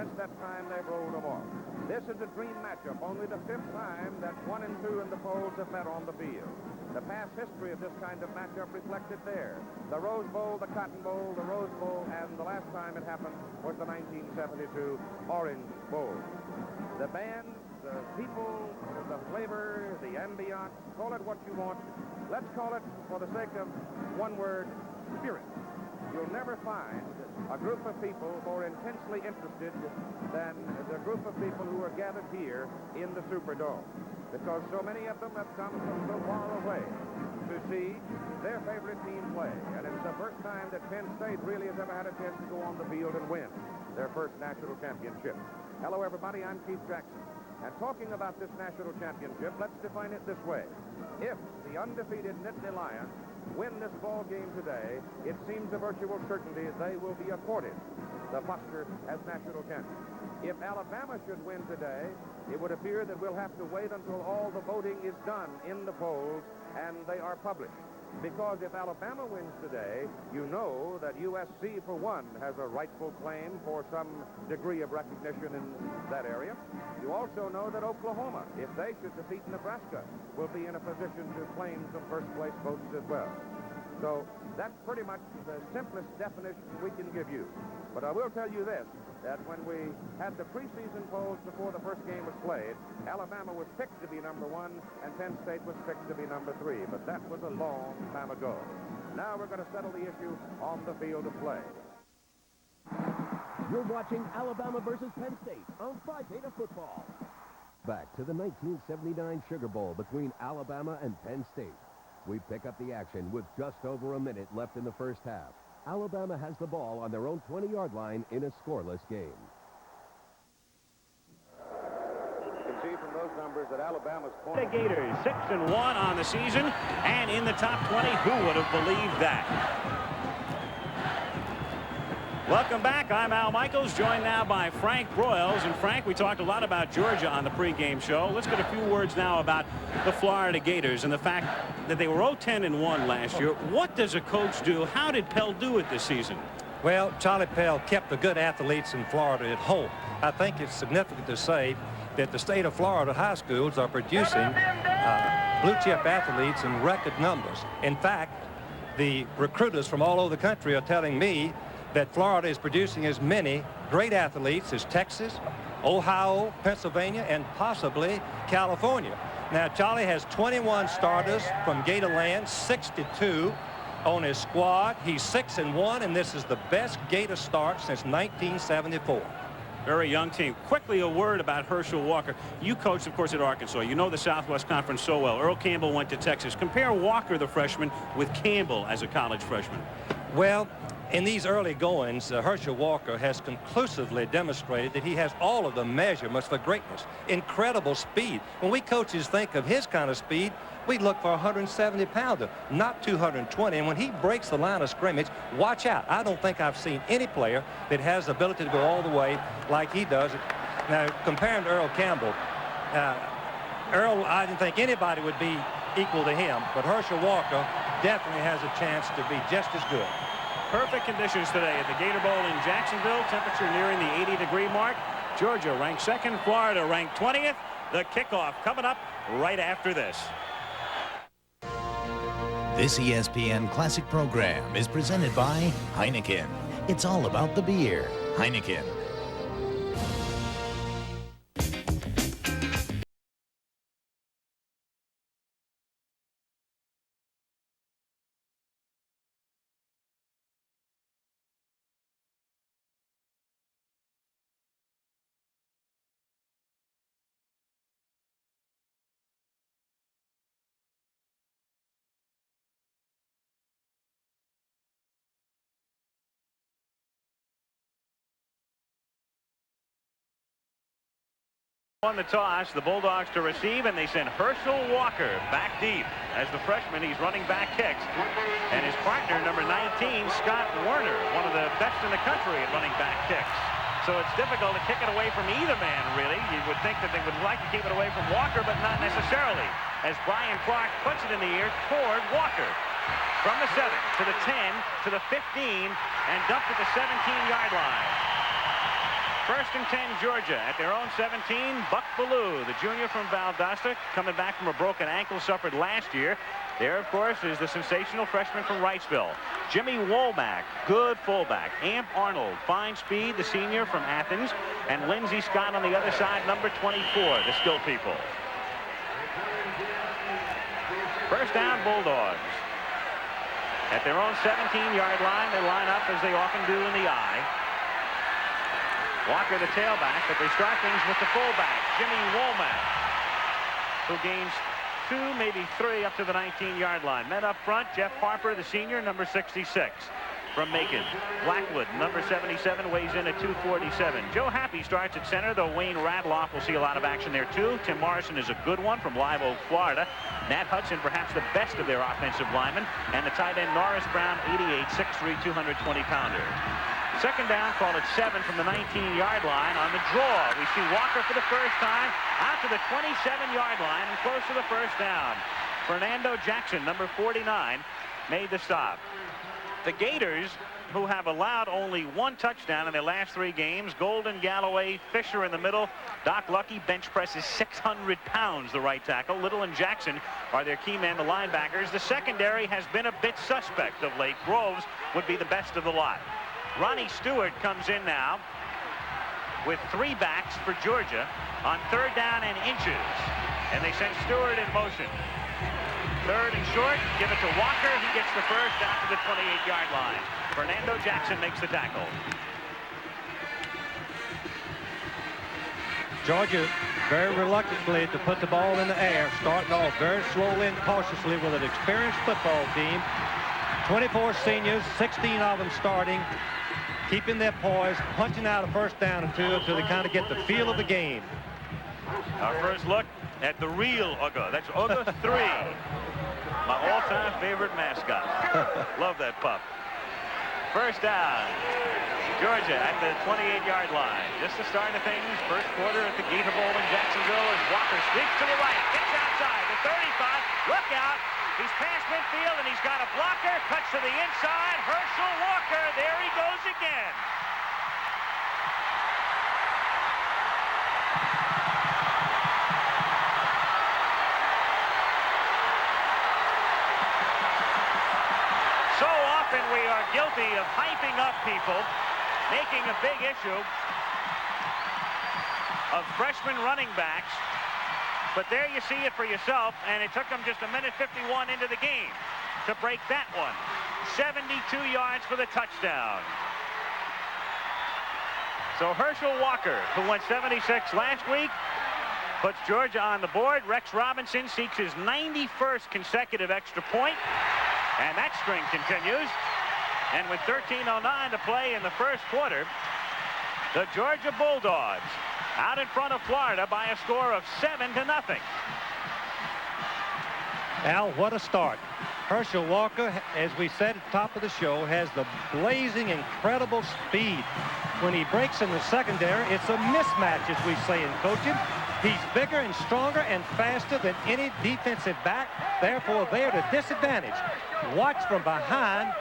since that time, they've rolled them off. This is a dream matchup, only the 5th time that 1 and 2 in the polls have met on the field. The past history of this kind of matchup reflected there. The Rose Bowl, the Cotton Bowl, the Rose Bowl, and the last time it happened was the 1972 Orange Bowl. The band, the people, the flavor, the ambiance, call it what you want. Let's call it, for the sake of one word, spirit. You'll never find a group of people more intensely interested than the group of people who are gathered here in the Superdome, because so many of them have come from so far away to see their favorite team play. And it's the first time that Penn State really has ever had a chance to go on the field and win their first national championship. Hello, everybody. I'm Keith Jackson. And talking about this national championship, let's define it this way. If the undefeated Nittany Lions win this ball game today, it seems a virtual certainty they will be accorded the muster as national champions. If Alabama should win today, it would appear that we'll have to wait until all the voting is done in the polls and they are published. Because if Alabama wins today, you know that USC, for one, has a rightful claim for some degree of recognition in that area. You also know that Oklahoma, if they should defeat Nebraska, will be in a position to claim some first-place votes as well. So that's pretty much the simplest definition we can give you. But I will tell you this, that when we had the preseason polls before the first game was played, Alabama was picked to be number 1 and Penn State was picked to be number 3. But that was a long time ago. Now we're going to settle the issue on the field of play. You're watching Alabama versus Penn State on Phi Beta Football. Back to the 1979 Sugar Bowl between Alabama and Penn State. We pick up the action with just over a minute left in the first half. Alabama has the ball on their own 20-yard line in a scoreless game. You can see from those numbers that Alabama's The Gators 6-1 on the season and in the top 20. Who would have believed that? Welcome back. I'm Al Michaels, joined now by Frank Broyles. And Frank, we talked a lot about Georgia on the pregame show. Let's get a few words now about the Florida Gators and the fact that they were 0-10-1 last year. What does a coach do? How did Pell do it this season? Well, Charlie Pell kept the good athletes in Florida at home. I think it's significant to say that the state of Florida high schools are producing blue-chip athletes in record numbers. In fact, the recruiters from all over the country are telling me that Florida is producing as many great athletes as Texas, Ohio, Pennsylvania, and possibly California. Now, Charlie has 21 starters from Gatorland, 62 on his squad. He's 6-1, and this is the best Gator start since 1974. Very young team. Quickly, a word about Herschel Walker. You coached, of course, at Arkansas. You know the Southwest Conference so well. Earl Campbell went to Texas. Compare Walker, the freshman, with Campbell as a college freshman. Well, in these early goings, Herschel Walker has conclusively demonstrated that he has all of the measurements for greatness. Incredible speed. When we coaches think of his kind of speed, we look for a 170-pounder, not 220. And when he breaks the line of scrimmage, watch out. I don't think I've seen any player that has the ability to go all the way like he does. Now, comparing to Earl Campbell, Earl, I didn't think anybody would be equal to him, but Herschel Walker definitely has a chance to be just as good. Perfect conditions today at the Gator Bowl in Jacksonville. Temperature nearing the 80-degree mark. Georgia ranked 2nd, Florida ranked 20th. The kickoff coming up right after this. This ESPN Classic program is presented by Heineken. It's all about the beer. Heineken. On the toss, the Bulldogs to receive, and they send Herschel Walker back deep. As the freshman, he's running back kicks. And his partner, number 19, Scott Werner, one of the best in the country at running back kicks. So it's difficult to kick it away from either man, really. You would think that they would like to keep it away from Walker, but not necessarily. As Brian Clark puts it in the air toward Walker. From the 7 to the 10 to the 15 and dumped at the 17-yard line. First and 10, Georgia at their own 17. Buck Ballou, the junior from Valdosta, coming back from a broken ankle suffered last year. There, of course, is the sensational freshman from Wrightsville, Jimmy Womack, good fullback. Amp Arnold, fine speed, the senior from Athens, and Lindsey Scott on the other side, number 24, the skill people. First down, Bulldogs. At their own 17-yard line, they line up as they often do in the I. Walker the tailback, but they start things with the fullback, Jimmy Womack, who gains 2, maybe 3 up to the 19-yard line. Men up front, Jeff Harper, the senior, number 66 from Macon. Blackwood, number 77, weighs in at 247. Joe Happy starts at center, though Wayne Radloff will see a lot of action there, too. Tim Morrison is a good one from Live Oak, Florida. Nat Hudson, perhaps the best of their offensive linemen. And the tight end, Norris Brown, 88, 6'3", 220-pounder. Second down, called at 7 from the 19-yard line. On the draw, we see Walker for the first time out to the 27-yard line and close to the first down. Fernando Jackson, number 49, made the stop. The Gators, who have allowed only 1 touchdown in their last 3 games, Golden, Galloway, Fisher in the middle. Doc Lucky bench presses 600 pounds, the right tackle. Little and Jackson are their key men, the linebackers. The secondary has been a bit suspect of late. Groves would be the best of the lot. Ronnie Stewart comes in now with 3 backs for Georgia on 3rd down and inches. And they send Stewart in motion. 3rd and short, give it to Walker. He gets the first down to the 28-yard line. Fernando Jackson makes the tackle. Georgia very reluctantly to put the ball in the air, starting off very slowly and cautiously with an experienced football team. 24 seniors, 16 of them starting, keeping their poise, punching out a first down or 2 until they kind of get the feel of the game. Our first look at the real Uga. That's Uga 3. My all-time favorite mascot. Love that pup. First down. Georgia at the 28-yard line. Just the start of things. First quarter at the Gator Bowl in Jacksonville as Walker sneaks to the right. Gets outside. The 35. Look out. He's past midfield and he's got a blocker. Cuts to the inside. Herschel Walker. There he goes again. So often we are guilty of hyping up people, making a big issue of freshman running backs. But there you see it for yourself, and it took them just 1:51 into the game to break that one. 72 yards for the touchdown. So Herschel Walker, who went 76 last week, puts Georgia on the board. Rex Robinson seeks his 91st consecutive extra point, and that string continues. And with 13:09 to play in the first quarter, the Georgia Bulldogs out in front of Florida by a score of 7-0. Al, what a start. Herschel Walker, as we said at the top of the show, has the blazing, incredible speed. When he breaks in the secondary, it's a mismatch, as we say in coaching. He's bigger and stronger and faster than any defensive back. Therefore, they're at a disadvantage. Watch from behind.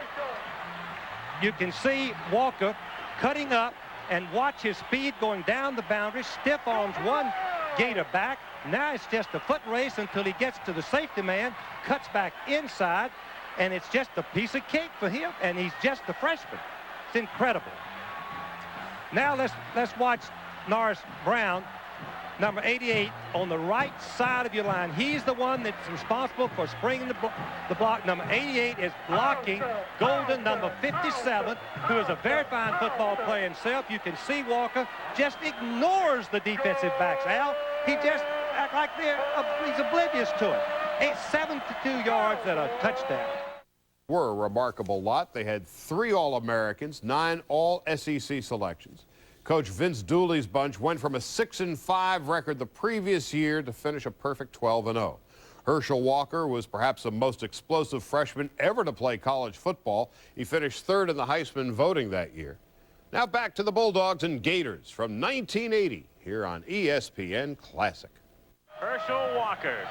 You can see Walker cutting up, and watch his speed going down the boundary. Stiff arms one Gator back. Now it's just a foot race until he gets to the safety man, cuts back inside, and it's just a piece of cake for him, and he's just a freshman. It's incredible. Now let's watch Norris Brown, number 88, on the right side of your line. He's the one that's responsible for springing the block. Number 88 is blocking Golden, number 57, who is a very fine football player himself. You can see Walker just ignores the defensive backs, Al. He just acts like he's oblivious to it. 72 yards and a touchdown. Were a remarkable lot. They had 3 All-Americans, 9 All-SEC selections. Coach Vince Dooley's bunch went from a 6-5 record the previous year to finish a perfect 12-0. Herschel Walker was perhaps the most explosive freshman ever to play college football. He finished 3rd in the Heisman voting that year. Now back to the Bulldogs and Gators from 1980 here on ESPN Classic. Herschel Walker.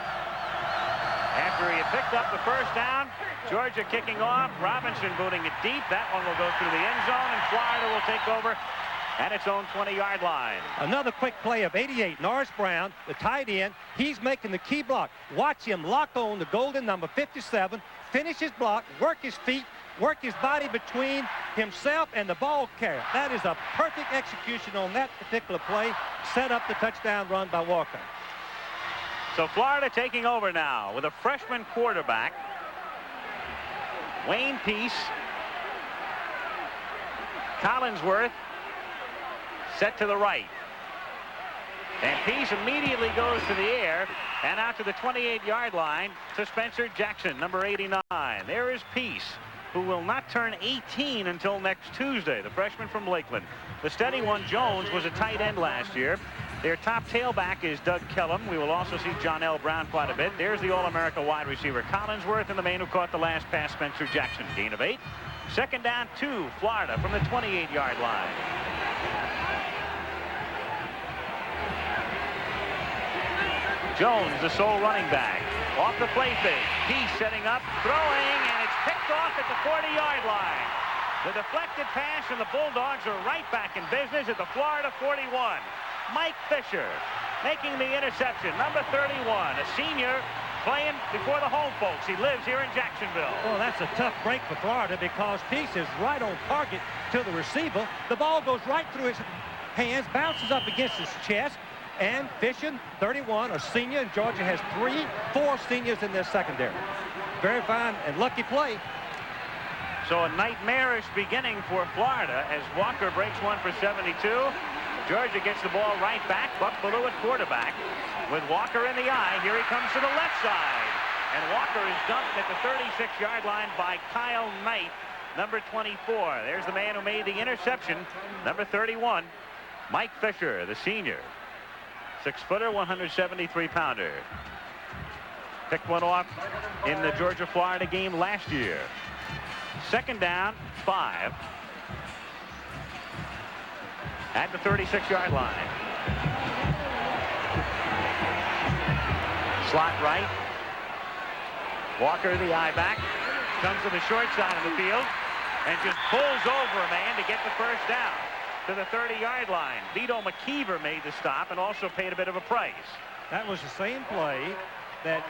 After he had picked up the first down, Georgia kicking off. Robinson booting it deep. That one will go through the end zone, and Florida will take over at its own 20-yard line. Another quick play of 88, Norris Brown, the tight end. He's making the key block. Watch him lock on the golden number 57, finish his block, work his feet, work his body between himself and the ball carrier. That is a perfect execution on that particular play. Set up the touchdown run by Walker. So Florida taking over now with a freshman quarterback, Wayne Peace. Collinsworth set to the right. And Peace immediately goes to the air and out to the 28-yard line to Spencer Jackson, number 89. There is Peace, who will not turn 18 until next Tuesday, the freshman from Lakeland. The steady one, Jones, was a tight end last year. Their top tailback is Doug Kellum. We will also see John L. Brown quite a bit. There's the All-America wide receiver Collinsworth, and the man who caught the last pass, Spencer Jackson. Gain of 8. Second down, 2, Florida from the 28-yard line. Jones, the sole running back. Off the play fake. He's setting up, throwing, and it's picked off at the 40-yard line. The deflected pass, and the Bulldogs are right back in business at the Florida 41. Mike Fisher making the interception, number 31, a senior playing before the home folks. He lives here in Jacksonville. Well, that's a tough break for Florida because Peace is right on target to the receiver. The ball goes right through his hands, bounces up against his chest, and Fisher, 31, a senior, and Georgia has 4 seniors in their secondary. Very fine and lucky play. So a nightmarish beginning for Florida as Walker breaks one for 72. Georgia gets the ball right back. Buck Bellew at quarterback with Walker in the eye. Here he comes to the left side. And Walker is dumped at the 36-yard line by Kyle Knight, number 24. There's the man who made the interception, number 31, Mike Fisher, the senior. 6-footer, 173-pounder. Picked one off in the Georgia-Florida game last year. Second down, 5. At the 36-yard line. Slot right. Walker, the eye back, comes to the short side of the field and just pulls over a man to get the first down to the 30-yard line. Vito McKeever made the stop and also paid a bit of a price. That was the same play that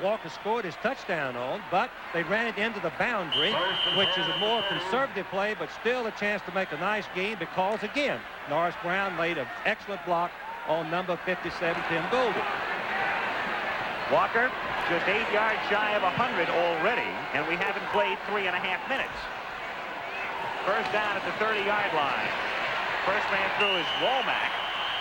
Walker scored his touchdown on, but they ran it into the boundary, which is a more conservative play, but still a chance to make a nice gain because, again, Norris Brown made an excellent block on number 57, Tim Golden. Walker just 8 yards shy of 100 already, and we haven't played 3.5 minutes. First down at the 30-yard line. First man through is Womack,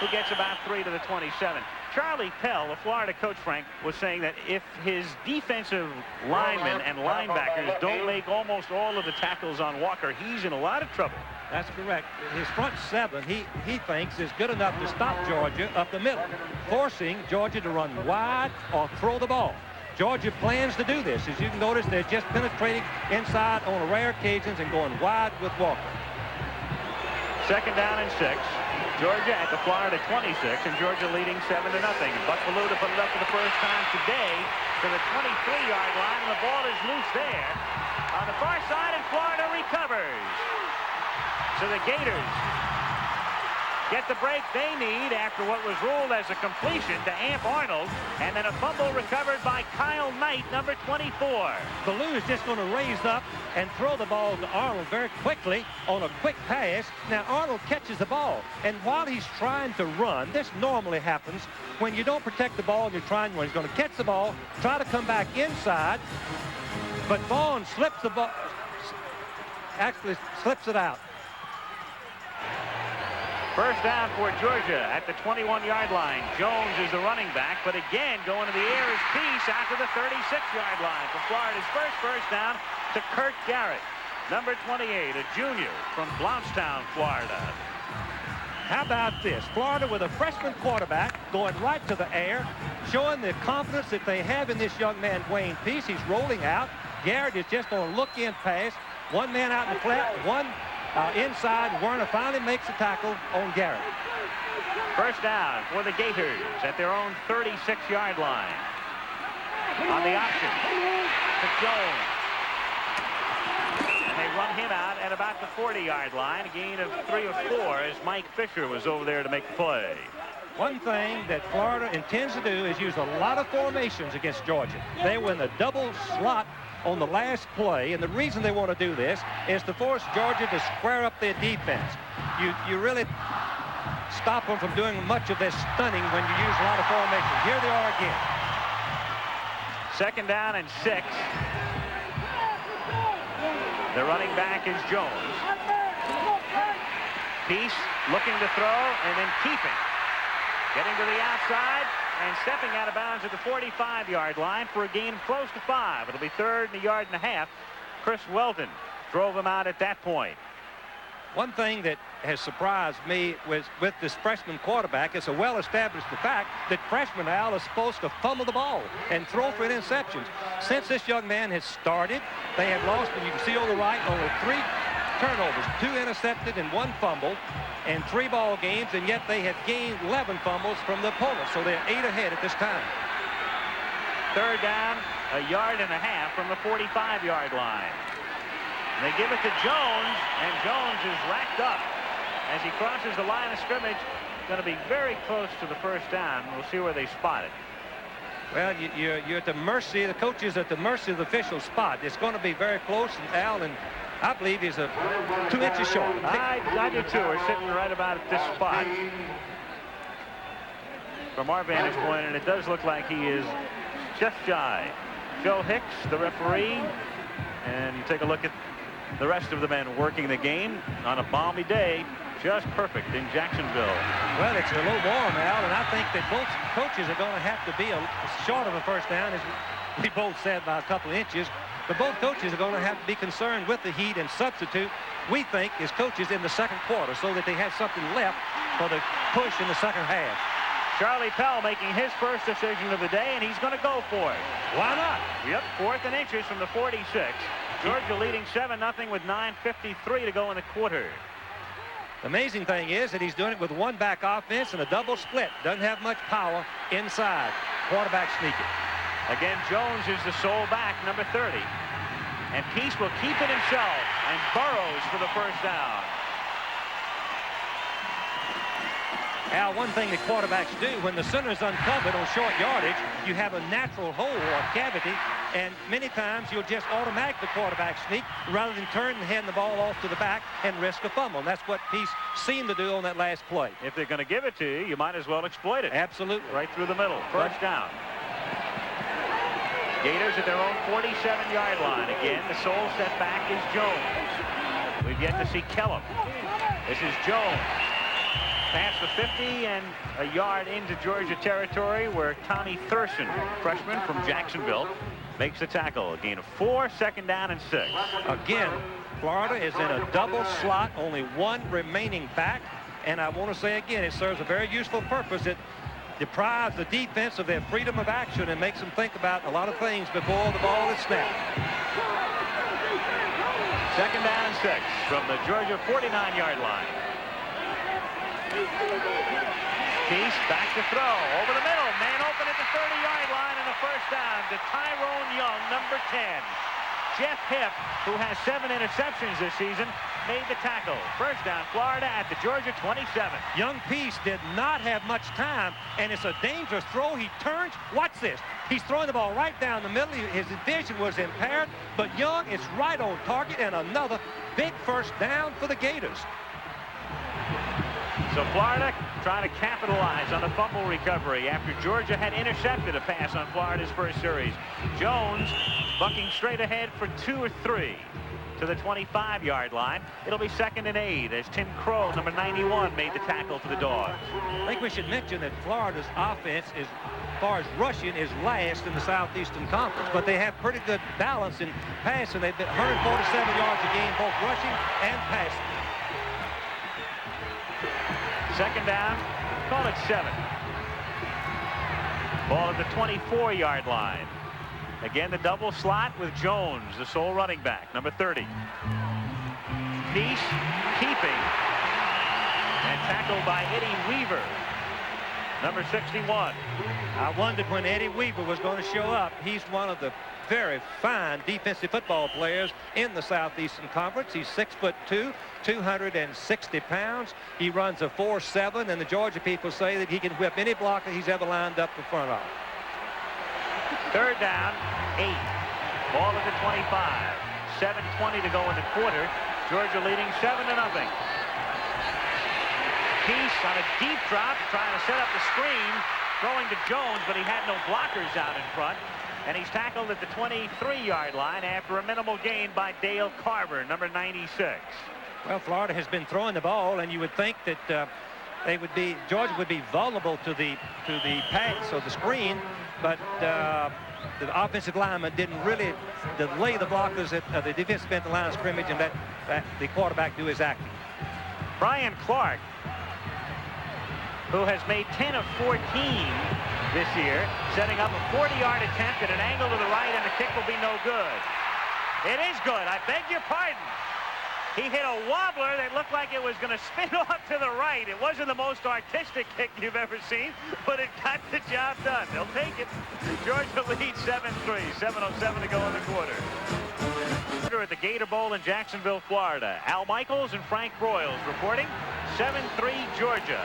who gets about 3 to the 27. Charlie Pell, the Florida coach, Frank, was saying that if his defensive linemen and linebackers don't make almost all of the tackles on Walker, he's in a lot of trouble. That's correct. His front 7, he thinks, is good enough to stop Georgia up the middle, forcing Georgia to run wide or throw the ball. Georgia plans to do this. As you can notice, they're just penetrating inside on rare occasions and going wide with Walker. Second down and 6. Georgia at the Florida 26, and Georgia leading 7-0. Buck Bellew to put it up for the first time today to the 23-yard line, and the ball is loose there on the far side, and Florida recovers. So the Gators get the break they need after what was ruled as a completion to Amp Arnold, and then a fumble recovered by Kyle Knight, number 24. Bellew is just going to raise up and throw the ball to Arnold very quickly on a quick pass. Now Arnold catches the ball, and while he's trying to run, this normally happens when you don't protect the ball and you're trying to run. He's going to catch the ball, try to come back inside, but Vaughn slips the ball, actually slips it out. First down for Georgia at the 21-yard line. Jones is the running back, but again, going to the air is Peace out to the 36-yard line for Florida's first down to Kurt Garrett, number 28, a junior from Blountstown, Florida. How about this? Florida with a freshman quarterback going right to the air, showing the confidence that they have in this young man, Wayne Peace. He's rolling out. Garrett is just on a look-in pass. One man out in the flat, one inside. Werner finally makes a tackle on Garrett. First down for the Gators at their own 36-yard line. On the option to Jones. And they run him out at about the 40-yard line. A gain of 3 or 4 as Mike Fisher was over there to make the play. One thing that Florida intends to do is use a lot of formations against Georgia. They were in the double slot on the last play, and the reason they want to do this is to force Georgia to square up their defense. You really stop them from doing much of this stunning when you use a lot of formations. Here they are again. 2nd down and 6. The running back is Jones. Peace looking to throw and then keeping. Getting to the outside and stepping out of bounds at the 45-yard line for a gain close to 5. It'll be 3rd and a yard and a half. Chris Welton drove him out at that point. One thing that has surprised me was with this freshman quarterback, it's a well-established fact that freshman Al is supposed to fumble the ball and throw for interceptions. Since this young man has started, they have lost, and you can see on the right, only 3 turnovers, 2 intercepted and 1 fumble, and 3 ball games, and yet they have gained 11 fumbles from the opponent, so they're 8 ahead at this time. 3rd down, a yard and a half from the 45-yard line. And they give it to Jones, and Jones is racked up as he crosses the line of scrimmage. Going to be very close to the 1st down. We'll see where they spot it. Well, you're at the mercy, the coach is at the mercy of the official spot. It's going to be very close, and Al, and I believe he's 2 inches short. I do too. We're sitting right about at this spot from our vantage point, and it does look like he is just shy. Joe Hicks, the referee, and you take a look at the rest of the men working the game on a balmy day. Just perfect in Jacksonville. Well, it's a little warm, Al, and I think that both coaches are going to have to be short of a 1st down, as we both said, by a couple of inches. But both coaches are going to have to be concerned with the heat and substitute, we think, as coaches in the 2nd quarter, so that they have something left for the push in the 2nd half. Charlie Pell making his first decision of the day, and he's going to go for it. Why not? Yep, 4th and inches from the 46. Georgia leading 7-0 with 9:53 to go in the quarter. The amazing thing is that he's doing it with 1 back offense and a double split. Doesn't have much power inside. Quarterback sneaking. Again, Jones is the sole back, number 30. And Peace will keep it himself and burrows for the 1st down. Al, one thing that quarterbacks do, when the center is uncovered on short yardage, you have a natural hole or a cavity, and many times you'll just automatically quarterback sneak rather than turn and hand the ball off to the back and risk a fumble. And that's what Peace seemed to do on that last play. If they're going to give it to you, you might as well exploit it. Absolutely. Right through the middle. 1st down. Gators at their own 47-yard line. Again, the sole setback is Jones. We've yet to see Kellum. This is Jones. Past the 50 and a yard into Georgia territory, where Tommy Thurston, freshman from Jacksonville, makes the tackle. A gain of 4, 2nd down and 6. Again, Florida is in a double slot, only 1 remaining back. And I want to say again, it serves a very useful purpose. It deprives the defense of their freedom of action and makes them think about a lot of things before the ball is snapped. 2nd down and 6 from the Georgia 49-yard line. Peace back to throw over the middle. Man open at the 30-yard line, and a 1st down to Tyrone Young, number 10. Jeff Hipp, who has 7 interceptions this season, made the tackle. 1st down, Florida at the Georgia 27. Young Peace did not have much time, and it's a dangerous throw. He turns. Watch this. He's throwing the ball right down the middle. His vision was impaired, but Young is right on target, and another big 1st down for the Gators. So Florida trying to capitalize on the fumble recovery after Georgia had intercepted a pass on Florida's first series. Jones bucking straight ahead for 2 or 3 to the 25-yard line. It'll be 2nd and 8 as Tim Crow, number 91, made the tackle for the Dogs. I think we should mention that Florida's offense, as far as rushing, is last in the Southeastern Conference, but they have pretty good balance in passing. They've been 147 yards a game, both rushing and passing. 2nd down, call it 7. Ball at the 24-yard line. Again, the double slot with Jones, the sole running back, number 30. Peace keeping, and tackled by Eddie Weaver, number 61. I wondered when Eddie Weaver was going to show up. He's one of the very fine defensive football players in the Southeastern Conference. He's 6'2", 260 pounds. He runs a 4.7, and the Georgia people say that he can whip any blocker he's ever lined up in front of. Third down, 8. Ball at the 25. 7:20 to go in the quarter. Georgia leading 7-0. Peace on a deep drop, trying to set up the screen, throwing to Jones, but he had no blockers out in front. And he's tackled at the 23-yard line after a minimal gain by Dale Carver, number 96. Well, Florida has been throwing the ball, and you would think that Georgia would be vulnerable to the pass or the screen, but the offensive lineman didn't really delay the blockers at the defensive end of the line of scrimmage, and that the quarterback do his acting. Brian Clark, who has made 10 of 14 this year, setting up a 40-yard attempt at an angle to the right, and the kick will be no good. It is good. I beg your pardon. He hit a wobbler that looked like it was going to spin off to the right. It wasn't the most artistic kick you've ever seen, but it got the job done. They'll take it. Georgia leads 7-3. 7:07 to go in the quarter. At the Gator Bowl in Jacksonville, Florida. Al Michaels and Frank Broyles reporting 7-3 Georgia.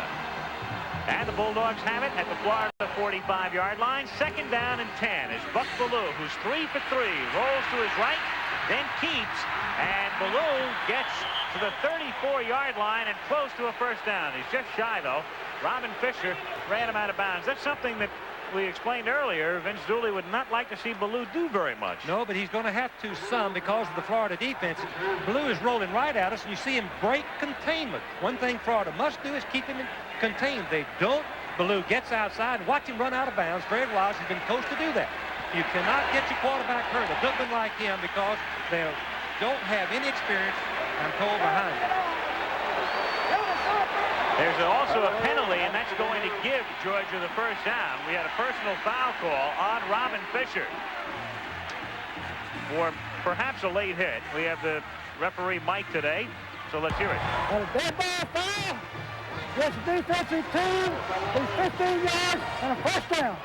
And the Bulldogs have it at the Florida 45-yard line. Second down and 10 as Buck Ballou, who's 3 for 3, rolls to his right, then keeps, and Ballou gets to the 34-yard line and close to a first down. He's just shy, though. Robin Fisher ran him out of bounds. That's something that we explained earlier. Vince Dooley would not like to see Ballou do very much. No, but he's going to have to some because of the Florida defense. Ballou is rolling right at us, and you see him break containment. One thing Florida must do is keep him contained. They don't. Ballou gets outside, and watch him run out of bounds. Fred Wise has been coached to do that. You cannot get your quarterback hurt, a good one like him, because they don't have any experience, I'm told, behind him. There's also a penalty, and that's going to give Georgia the first down. We had a personal foul call on Robin Fisher for perhaps a late hit. We have the referee Mike today, so let's hear it. And a dead ball foul against the defensive team is 15 yards and a first down.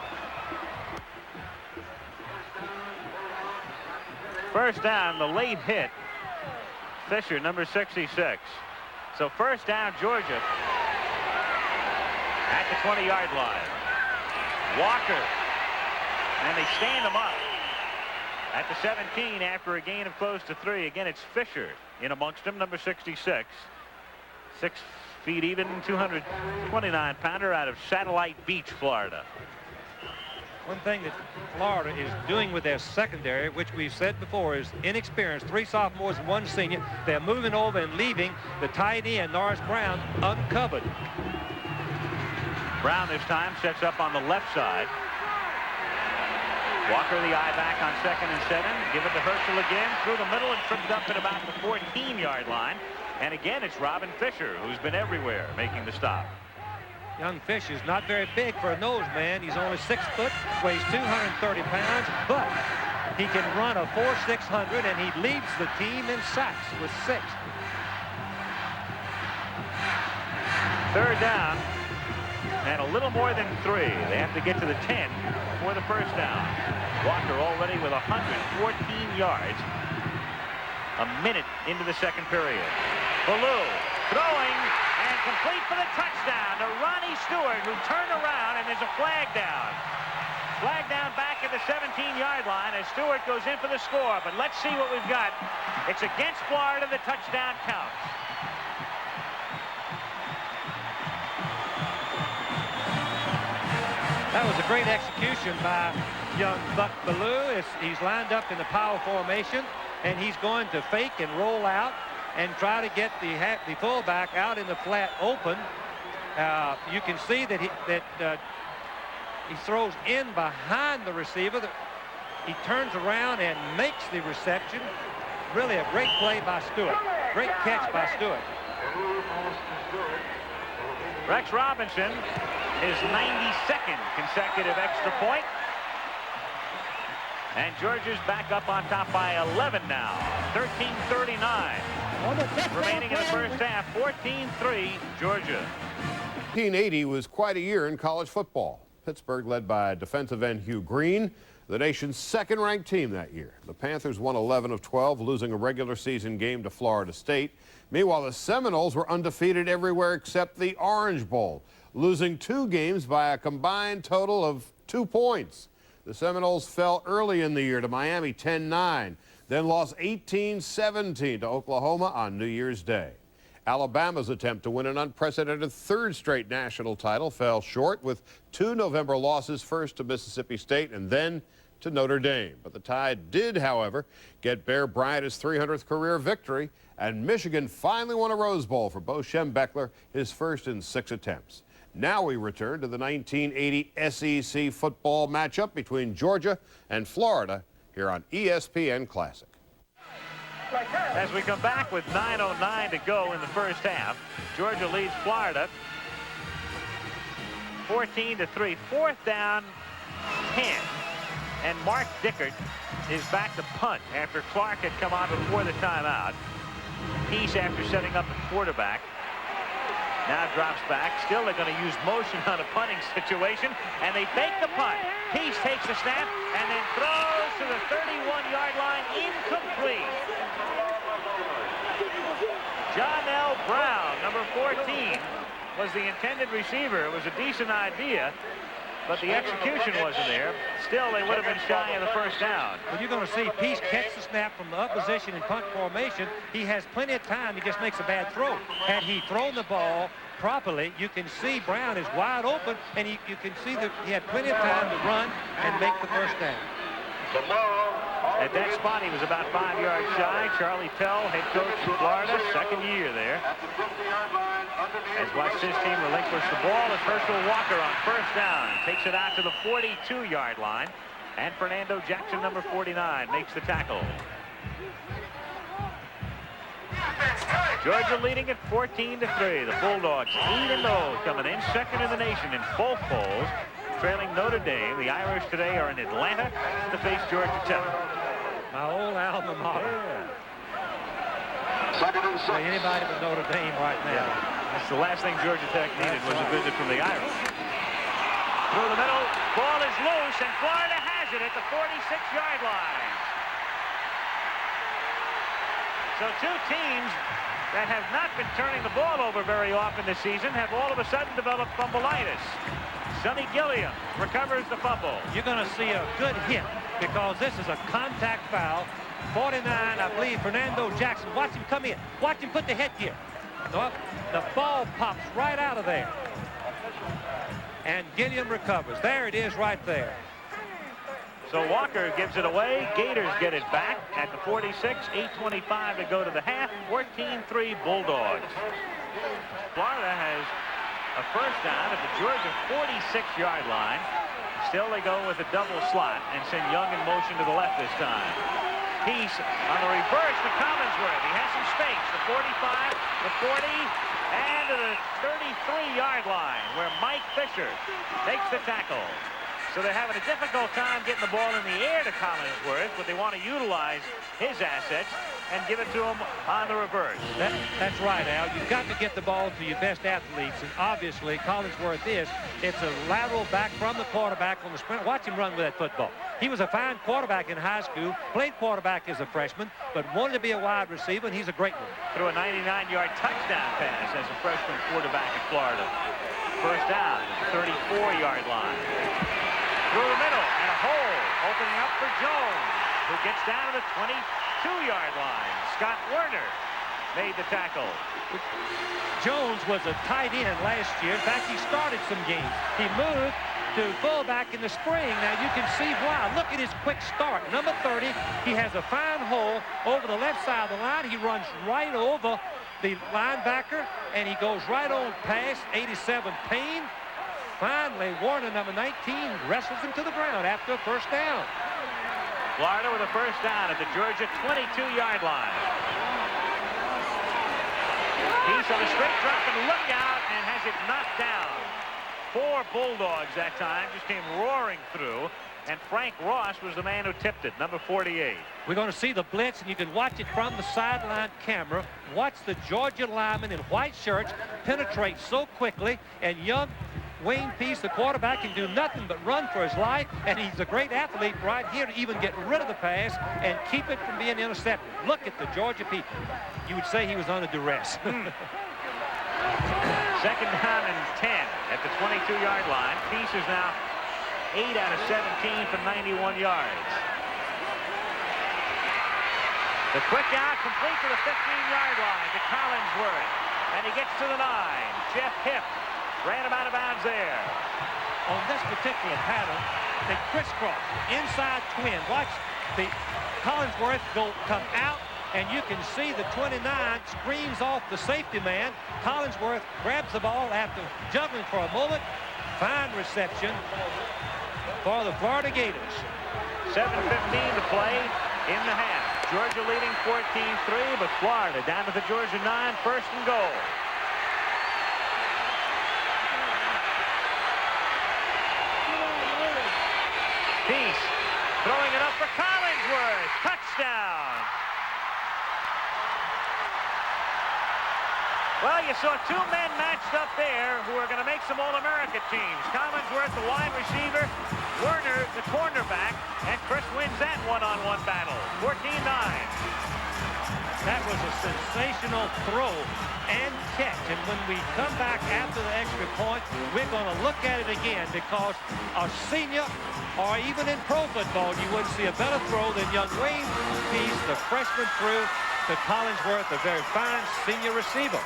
First down, the late hit. Fisher, number 66. So first down, Georgia at the 20-yard line. Walker, and they stand him up at the 17 after a gain of close to 3. Again, it's Fisher in amongst them, number 66. 6 feet even, 229-pounder out of Satellite Beach, Florida. One thing that Florida is doing with their secondary, which we've said before, is inexperienced. 3 sophomores and 1 senior. They're moving over and leaving the tight end, Norris Brown, uncovered. Brown this time sets up on the left side. Walker the eye back on 2nd and 7. Give it to Herschel again through the middle and tripped up at about the 14-yard line. And again, it's Robin Fisher, who's been everywhere, making the stop. Young Fish is not very big for a nose man. He's only 6 foot, weighs 230 pounds, but he can run a 4.600, and he leads the team in sacks with 6. Third down, and a little more than 3. They have to get to the 10 for the first down. Walker already with 114 yards. A minute into the second period. Ballou throwing, and complete for the touchdown to Ronnie Stewart, who turned around, and there's a flag down. Flag down back at the 17-yard line as Stewart goes in for the score. But let's see what we've got. It's against Florida. The touchdown counts. That was a great execution by young Buck Ballou. He's lined up in the power formation, and he's going to fake and roll out and try to get the fullback out in the flat open. You can see that he throws in behind the receiver. He turns around and makes the reception. Really a great play by Stewart. Great catch by Stewart. Rex Robinson, his 92nd consecutive extra point. And Georgia's back up on top by 11 now. 13:39 remaining in the first half. 14-3 Georgia. 1980 was quite a year in college football. Pittsburgh led by defensive end Hugh Green. the nation's second-ranked team that year. The Panthers won 11 of 12, losing a regular season game to Florida State. Meanwhile, the Seminoles were undefeated everywhere except the Orange Bowl, losing 2 games by a combined total of 2 points. The Seminoles fell early in the year to Miami 10-9, then lost 18-17 to Oklahoma on New Year's Day. Alabama's attempt to win an unprecedented 3rd straight national title fell short with 2 November losses, first to Mississippi State and then to Notre Dame. But the Tide did, however, get Bear Bryant his 300th career victory, and Michigan finally won a Rose Bowl for Bo Schembechler, his first in 6 attempts. Now we return to the 1980 SEC football matchup between Georgia and Florida here on ESPN Classic. As we come back with 9:09 to go in the first half, Georgia leads Florida 14-3. 4th down, 10. And Mark Dickert is back to punt after Clark had come on before the timeout. Peace, after setting up the quarterback, now drops back. Still, they're going to use motion on a punting situation, and they fake the punt. Peace takes the snap and then throws to the 31-yard line, incomplete. John L. Brown, number 14, was the intended receiver. It was a decent idea, but the execution wasn't there. Still, they would have been shy of the first down. Well, you're going to see Peace catch the snap from the up position in punt formation. He has plenty of time. He just makes a bad throw. Had he thrown the ball properly, you can see Brown is wide open, and you can see that he had plenty of time to run and make the first down. At that spot, he was about 5 yards shy. Charlie Pell, head coach of Florida, 2nd year there. As watch this team relinquish the ball as Herschel Walker on first down takes it out to the 42-yard line, and Fernando Jackson, number 49, makes the tackle. Georgia leading at 14-3. The Bulldogs 8-0, coming in 2nd in the nation in both polls, trailing Notre Dame. The Irish today are in Atlanta to face Georgia Tech. My old alma mater. Yeah. Say anybody but Notre Dame right now. That's the last thing Georgia Tech needed, was a visit from the Irish. Through the middle, ball is loose, and Florida has it at the 46-yard line. So 2 teams that have not been turning the ball over very often this season have all of a sudden developed fumbleitis. Sonny Gilliam recovers the fumble. You're going to see a good hit because this is a contact foul. 49, I believe, Fernando Jackson. Watch him come in. Watch him put the headgear. The ball pops right out of there. And Gilliam recovers. There it is right there. So Walker gives it away. Gators get it back at the 46. 8:25 to go to the half. 14-3 Bulldogs. Florida has a first down at the Georgia 46-yard line. Still, they go with a double slot and send Young in motion to the left this time. Peace on the reverse to Collinsworth. He has some space. The 45, the 40, and to the 33-yard line where Mike Fisher takes the tackle. So they're having a difficult time getting the ball in the air to Collinsworth, but they want to utilize his assets and give it to him on the reverse. That's right, Al. You've got to get the ball to your best athletes, and obviously Collinsworth is. It's a lateral back from the quarterback on the sprint. Watch him run with that football. He was a fine quarterback in high school, played quarterback as a freshman, but wanted to be a wide receiver, and he's a great one. Threw a 99-yard touchdown pass as a freshman quarterback at Florida. First down at the 34-yard line. Through the middle, and a hole opening up for Jones, who gets down to the 22-yard line. Scott Werner made the tackle. Jones was a tight end last year. In fact, he started some games. He moved to fullback in the spring. Now you can see why. Look at his quick start. Number 30, he has a fine hole over the left side of the line. He runs right over the linebacker, and he goes right on past 87 Penn. Finally, Warner, number 19, wrestles him to the ground after a first down. Florida with a first down at the Georgia 22-yard line. Peace on a straight drop and look out, and has it knocked down. 4 Bulldogs that time just came roaring through, and Frank Ross was the man who tipped it, number 48. We're going to see the blitz, and you can watch it from the sideline camera. Watch the Georgia linemen in white shirts penetrate so quickly, and Young Wayne Peace, the quarterback, can do nothing but run for his life, and he's a great athlete right here to even get rid of the pass and keep it from being intercepted. Look at the Georgia people. You would say he was under duress. Second down and 10 at the 22-yard line. Peace is now 8 out of 17 for 91 yards. The quick out, complete to the 15-yard line to Collinsworth. And he gets to the 9. Jeff Hipp ran him out of bounds there. On this particular pattern, they crisscross, inside twin. Watch the Collinsworth come out, and you can see the 29 screens off the safety man. Collinsworth grabs the ball after juggling for a moment. Fine reception for the Florida Gators. 7:15 to play in the half. Georgia leading 14-3, but Florida down to the Georgia 9, first and goal. Peace throwing it up for Collinsworth. Touchdown. Well, you saw two men matched up there who are going to make some All-America teams. Collinsworth, the wide receiver, Werner, the cornerback, and Chris wins that one-on-one battle, 14-9. That was a sensational throw and catch. And when we come back after the extra point, we're going to look at it again, because a senior, or even in pro football, you wouldn't see a better throw than young Wayne Peace, the freshman, threw to Collinsworth, a very fine senior receiver.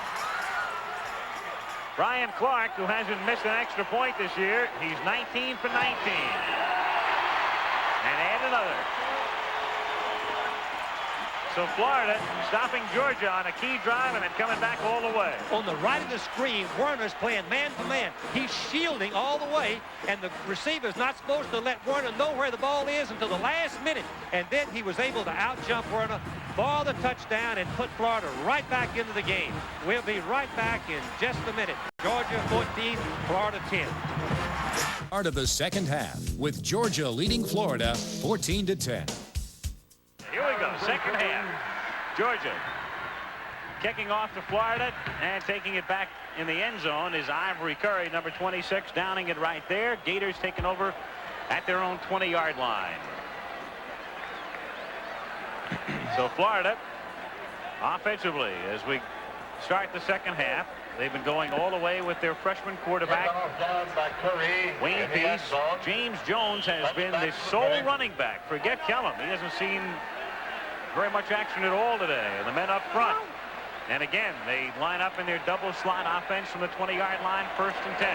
Brian Clark, who hasn't missed an extra point this year, he's 19 for 19. And add another. So Florida stopping Georgia on a key drive and then coming back all the way. On the right of the screen, Werner's playing man-to-man. He's shielding all the way, and the receiver's not supposed to let Werner know where the ball is until the last minute. And then he was able to out-jump Werner for the touchdown and put Florida right back into the game. We'll be right back in just a minute. Georgia 14, Florida 10. Part of the second half, with Georgia leading Florida 14-10. Here we go, second half. Georgia kicking off to Florida, and taking it back in the end zone is Ivory Curry, number 26, downing it right there. Gators taking over at their own 20-yard line. So Florida, offensively, as we start the second half, they've been going all the way with their freshman quarterback, Wayne Peace. James Jones has been the sole running back. Forget Kellum. He hasn't seen very much action at all today. And the men up front. And again, they line up in their double slot offense from the 20-yard line, first and 10.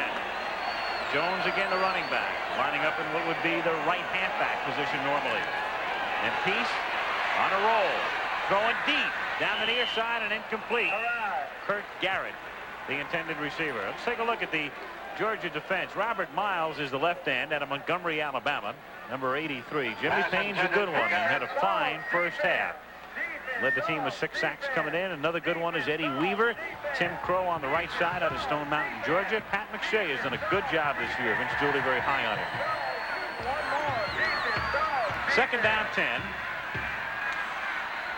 Jones again, the running back, lining up in what would be the right halfback position normally. And Peace on a roll, throwing deep down the near side and incomplete. Kurt Garrett, the intended receiver. Let's take a look at the Georgia defense. Robert Miles is the left end out of Montgomery, Alabama, number 83. Jimmy Payne's a good one and had a fine first half. Led the team with 6 sacks coming in. Another good one is Eddie Weaver. Tim Crow on the right side out of Stone Mountain, Georgia. Pat McShay has done a good job this year. Vince Dooley very high on him. Second down 10.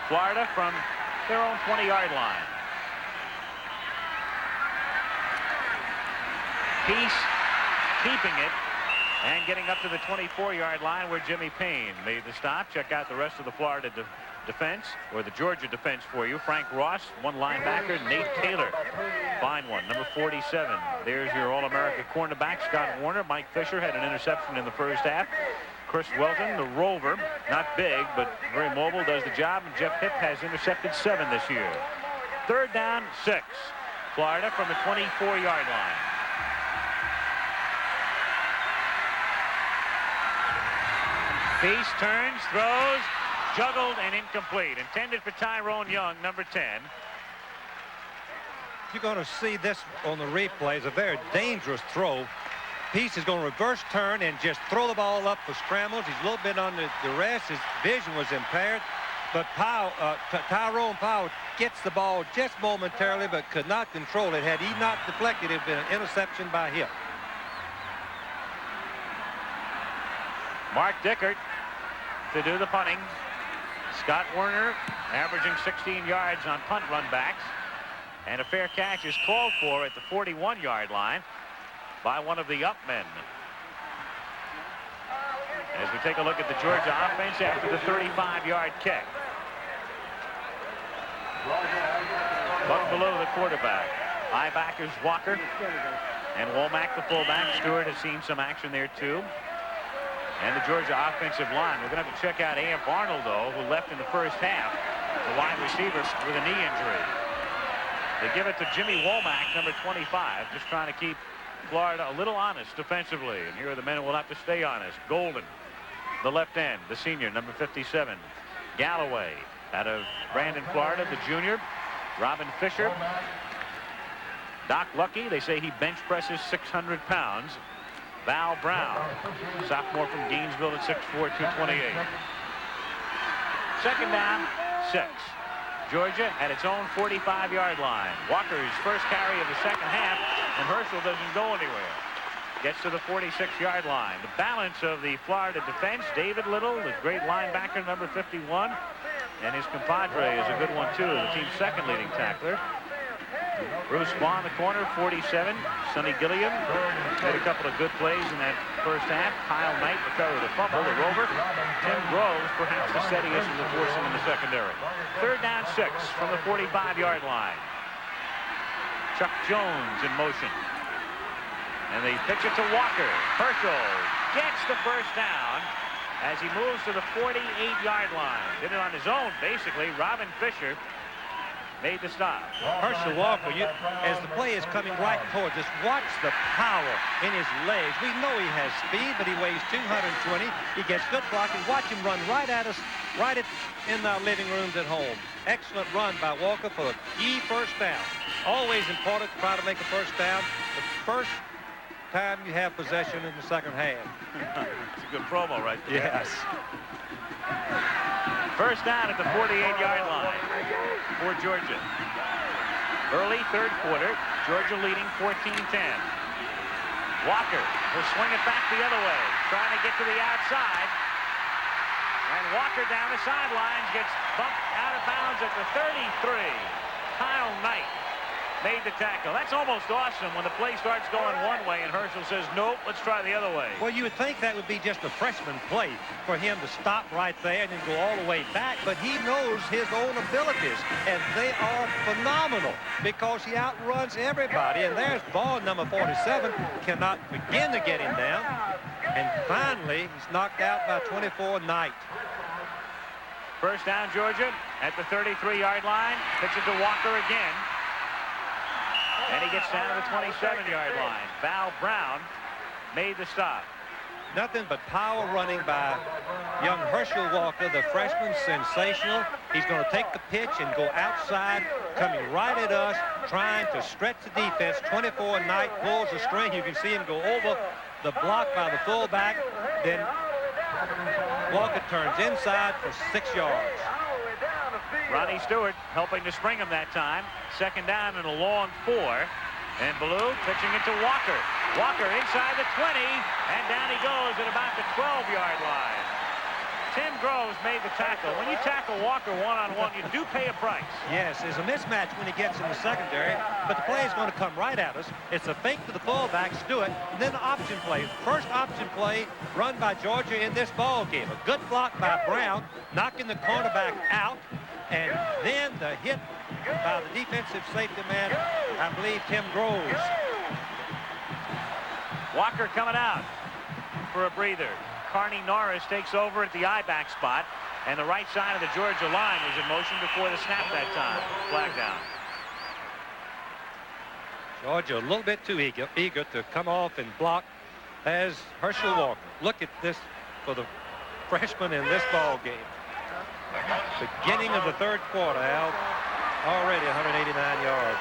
Florida from their own 20-yard line. Peace keeping it and getting up to the 24-yard line where Jimmy Payne made the stop. Check out the rest of the Florida defense, or the Georgia defense for you. Frank Ross, one linebacker. Nate Taylor, fine one, number 47. There's your All-America cornerback, Scott Warner. Mike Fisher had an interception in the first half. Chris Welton, the rover, not big, but very mobile, does the job. And Jeff Hipp has intercepted 7 this year. Third down, 6. Florida from the 24-yard line. Peace turns, throws, juggled, and incomplete. Intended for Tyrone Young, number 10. You're going to see this on the replay. It's a very dangerous throw. Peace is going to reverse turn and just throw the ball up for scrambles. He's a little bit under duress. His vision was impaired. But Tyrone Powell gets the ball just momentarily, but could not control it. Had he not deflected, it would have been an interception by him. Mark Dickert to do the punting. Scott Werner averaging 16 yards on punt run backs. And a fair catch is called for at the 41-yard line. by one of the up men. As we take a look at the Georgia offense after the 35-yard kick. Buck below the quarterback. High backers Walker and Womack, the fullback. Stewart has seen some action there too. And the Georgia offensive line. We're going to have to check out A.F. Arnold, though, who left in the first half, the wide receiver with a knee injury. They give it to Jimmy Womack, number 25, just trying to keep Florida a little honest defensively. And here are the men who will have to stay honest. Golden, the left end, the senior, number 57. Galloway, out of Brandon, Florida, the junior. Robin Fisher. Doc Lucky, they say he bench presses 600 pounds. Val Brown, sophomore from Gainesville at 6'4", 228. Second down, 6. Georgia at its own 45-yard line. Walker's first carry of the second half, and Herschel doesn't go anywhere. Gets to the 46-yard line. The balance of the Florida defense, David Little, the great linebacker, number 51, and his compadre is a good one, too, the team's second leading tackler. Bruce Baugh in the corner, 47. Sonny Gilliam made a couple of good plays in that first half. Kyle Knight recovered a fumble, the rover. Tim Groves, perhaps the steadiest of the foursome in the secondary. Third down, 6 from the 45-yard line. Chuck Jones in motion. And they pitch it to Walker. Herschel gets the first down as he moves to the 48-yard line. Did it on his own, basically. Robin Fisher made the stop. Herschel Walker, as the play is coming right towards us, watch the power in his legs. We know he has speed, but he weighs 220. He gets good blocking. Watch him run right at us, in our living rooms at home. Excellent run by Walker for a key first down. Always important to try to make a first down. The first time you have possession in the second half. It's a good promo right there. Yes. First down at the 48-yard line for Georgia. Early third quarter, Georgia leading 14-10. Walker will swing it back the other way, trying to get to the outside. And Walker down the sidelines gets bumped out of bounds at the 33. Kyle Knight made the tackle. That's almost awesome when the play starts going one way and Herschel says, nope, let's try the other way. Well, you would think that would be just a freshman play for him to stop right there and then go all the way back, but he knows his own abilities, and they are phenomenal because he outruns everybody. And there's ball number 47, cannot begin to get him down. And finally, he's knocked out by 24, Knight. First down, Georgia at the 33-yard line. Pitch it to Walker again. And he gets down to the 27-yard line. Val Brown made the stop. Nothing but power running by young Herschel Walker, the freshman, sensational. He's going to take the pitch and go outside, coming right at us, trying to stretch the defense. 24, Knight pulls the string. You can see him go over the block by the fullback. Then Walker turns inside for 6 yards. Ronnie Stewart helping to spring him that time. Second down and a long 4. And Ballou pitching it to Walker. Walker inside the 20, and down he goes at about the 12-yard line. Tim Groves made the tackle. When you tackle Walker one-on-one, you do pay a price. Yes, there's a mismatch when he gets in the secondary, but the play is going to come right at us. It's a fake to the fullback, Stewart, and then the option play. First option play run by Georgia in this ball game. A good block by Brown, knocking the cornerback out, and then the hit by the defensive safety man, I believe Tim Groves. Walker coming out for a breather. Carney Norris takes over at the I-back spot, and the right side of the Georgia line was in motion before the snap that time. Flag down. Georgia a little bit too eager to come off and block as Herschel Walker. Look at this for the freshman in this ball game. Beginning of the third quarter, Al. Already 189 yards.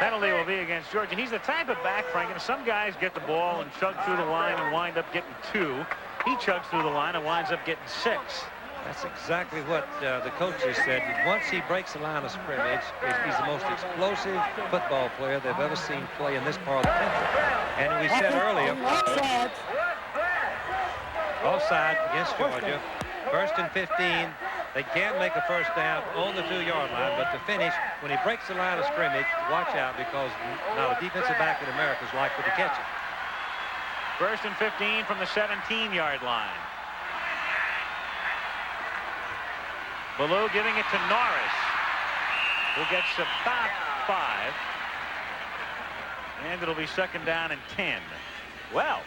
Penalty will be against Georgia. He's the type of back, Frank, and some guys get the ball and chug through the line and wind up getting 2. He chugs through the line and winds up getting 6. That's exactly what the coaches said. Once he breaks the line of scrimmage, he's the most explosive football player they've ever seen play in this part of the country. And we said earlier, offside against Georgia. First and 15 they can make a first down on the 2-yard line, but to finish, when he breaks the line of scrimmage, watch out, because now the defensive back in America is likely to catch it. 1st and 15 from the 17-yard line. Ballou giving it to Norris, who gets about 5. And it'll be 2nd down and 10. Well,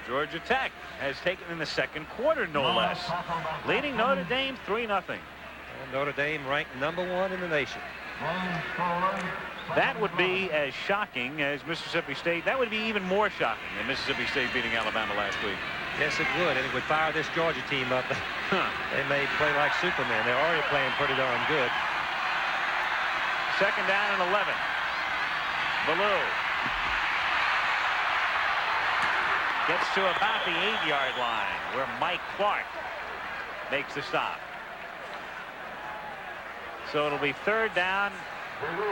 Georgia Tech has taken in the 2nd quarter, no less, leading Notre Dame 3-0. And Notre Dame ranked #1 in the nation. That would be as shocking as Mississippi State. That would be even more shocking than Mississippi State beating Alabama last week. Yes, it would, and it would fire this Georgia team up. They may play like Superman. They're already playing pretty darn good. 2nd down and 11. Ballou gets to about the 8-yard line, where Mike Clark makes the stop. So it'll be 3rd down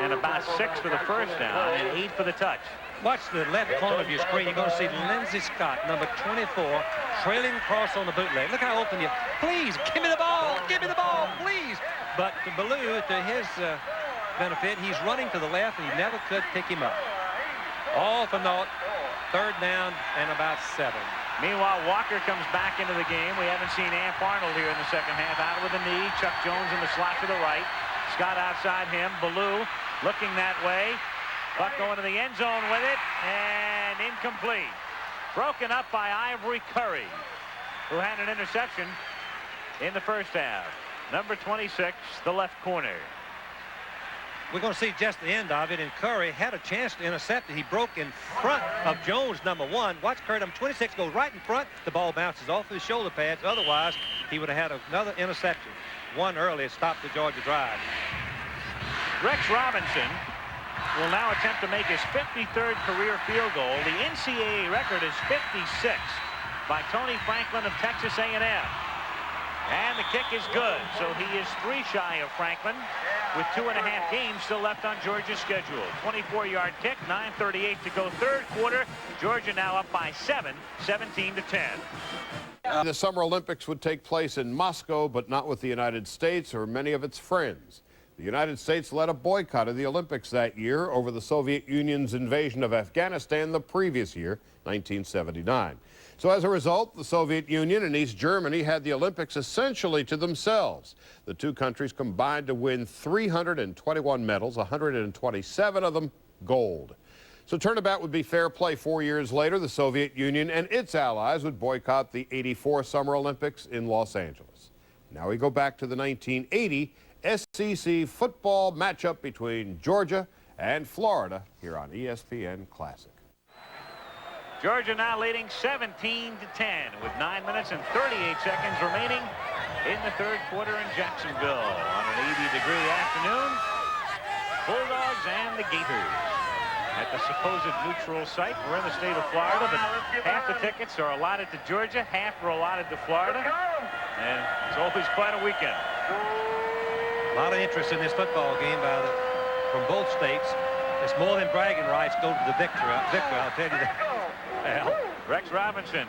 and about 6 for the first down and 8 for the touch. Watch the left corner of your screen. You're going to see Lindsey Scott, number 24, trailing across on the bootleg. Look how open you. Please, give me the ball. Give me the ball, please. But to Ballou, to his benefit, he's running to the left, and he never could pick him up. All for naught. 3rd down and about 7. Meanwhile, Walker comes back into the game. We haven't seen Amp Arnold here in the 2nd half. Out with a knee. Chuck Jones in the slot to the right. Scott outside him. Ballou looking that way. Buck going to the end zone with it. And incomplete. Broken up by Ivory Curry, who had an interception in the first half. Number 26, the left corner. We're going to see just the end of it, and Curry had a chance to intercept it. He broke in front of Jones, number 1. Watch Curry, number 26, goes right in front. The ball bounces off his shoulder pads. Otherwise, he would have had another interception. One early stopped the Georgia drive. Rex Robinson will now attempt to make his 53rd career field goal. The NCAA record is 56 by Tony Franklin of Texas A&M. And the kick is good, so he is 3 shy of Franklin with 2.5 games still left on Georgia's schedule. 24-yard kick, 9:38 to go, 3rd quarter. Georgia now up by 7, 17-10. The Summer Olympics would take place in Moscow, but not with the United States or many of its friends. The United States led a boycott of the Olympics that year over the Soviet Union's invasion of Afghanistan the previous year, 1979. So as a result, the Soviet Union and East Germany had the Olympics essentially to themselves. The two countries combined to win 321 medals, 127 of them gold. So turnabout would be fair play. 4 years later, the Soviet Union and its allies would boycott the '84 Summer Olympics in Los Angeles. Now we go back to the 1980 SEC football matchup between Georgia and Florida here on ESPN Classic. Georgia now leading 17-10 with 9 minutes and 38 seconds remaining in the 3rd quarter in Jacksonville on an 80-degree afternoon. Bulldogs and the Gators at the supposed neutral site. We're in the state of Florida, but half the tickets are allotted to Georgia, half are allotted to Florida, and it's always quite a weekend. A lot of interest in this football game from both states. It's more than bragging rights go to the victor, I'll tell you that. Well, Rex Robinson,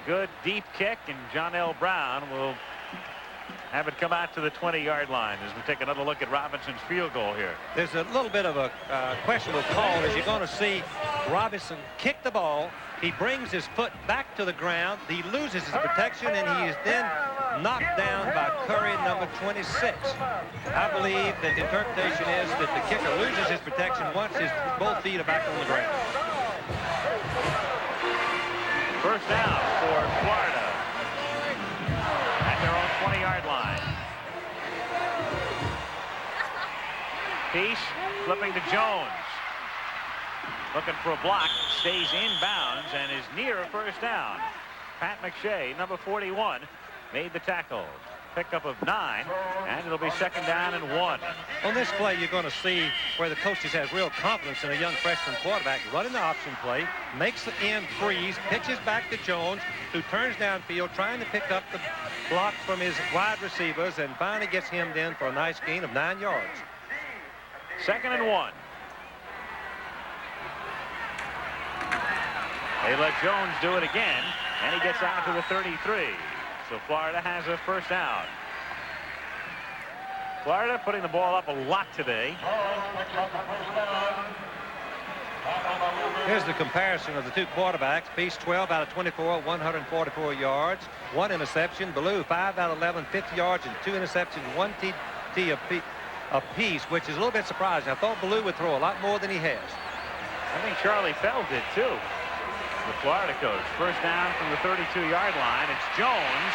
good deep kick, and John L. Brown will have it come out to the 20-yard line as we take another look at Robinson's field goal here. There's a little bit of a questionable call as you're going to see Robinson kick the ball. He brings his foot back to the ground. He loses his protection, and he is then knocked down by Curry, number 26. I believe that the interpretation is that the kicker loses his protection once both feet are back on the ground. First down for Florida at their own 20-yard line. Peace flipping to Jones. Looking for a block, stays inbounds and is near a first down. Pat McShay, number 41, made the tackle. Pickup of 9, and it'll be 2nd down and 1. On this play, you're going to see where the coaches has real confidence in a young freshman quarterback. Running the option play, makes the end freeze, pitches back to Jones, who turns downfield, trying to pick up the block from his wide receivers, and finally gets him in for a nice gain of 9 yards. 2nd and 1. They let Jones do it again, and he gets out to the 33. So Florida has a first down. Florida putting the ball up a lot today. Here's the comparison of the two quarterbacks. Peace 12 out of 24, 144 yards, 1 interception. Ballou 5 out of 11, 50 yards, and 2 interceptions, 1 TD apiece, which is a little bit surprising. I thought Ballou would throw a lot more than he has. I think Charlie Fell did too. The Florida coach. First down from the 32-yard line. It's Jones.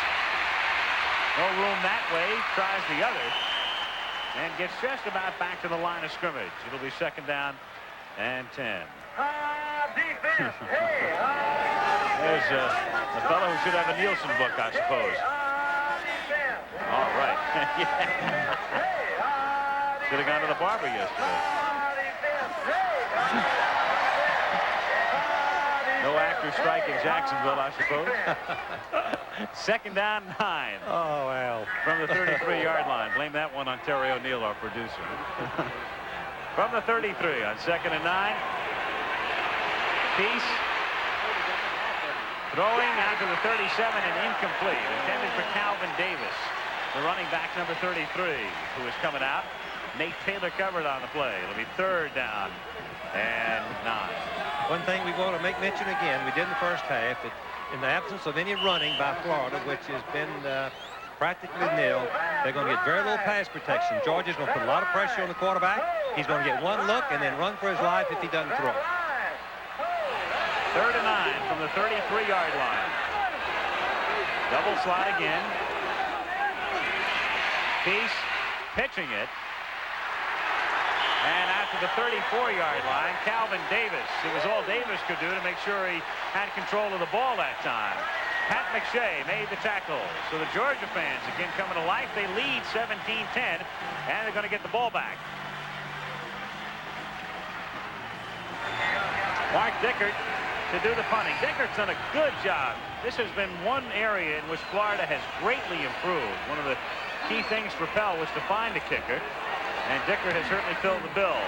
No room that way. Tries the other. And gets just about back to the line of scrimmage. It'll be second down and 10. Defense. There's a fellow who should have a Nielsen book, I suppose. All right. Should have gone to the barber yesterday. No actor strike in Jacksonville, I suppose. Second down 9. Oh, well. From the 33-yard line. Blame that one on Terry O'Neill, our producer. From the 33 on second and 9. Peace. Throwing out to the 37 and incomplete. Intended for Calvin Davis, the running back number 33, who is coming out. Nate Taylor covered on the play. It'll be third down and 9. One thing we want to make mention again, we did in the first half, that in the absence of any running by Florida, which has been practically nil, they're going to get very little pass protection. Georgia's going to put a lot of pressure on the quarterback. He's going to get one look and then run for his life if he doesn't throw. Third and 9 from the 33-yard line. Double slot again. Peace pitching it. And out to the 34-yard line, Calvin Davis. It was all Davis could do to make sure he had control of the ball that time. Pat McShay made the tackle. So the Georgia fans again coming to life. They lead 17-10, and they're going to get the ball back. Mark Dickert to do the punting. Dickert's done a good job. This has been one area in which Florida has greatly improved. One of the key things for Pell was to find a kicker, and Dickert has certainly filled the bill.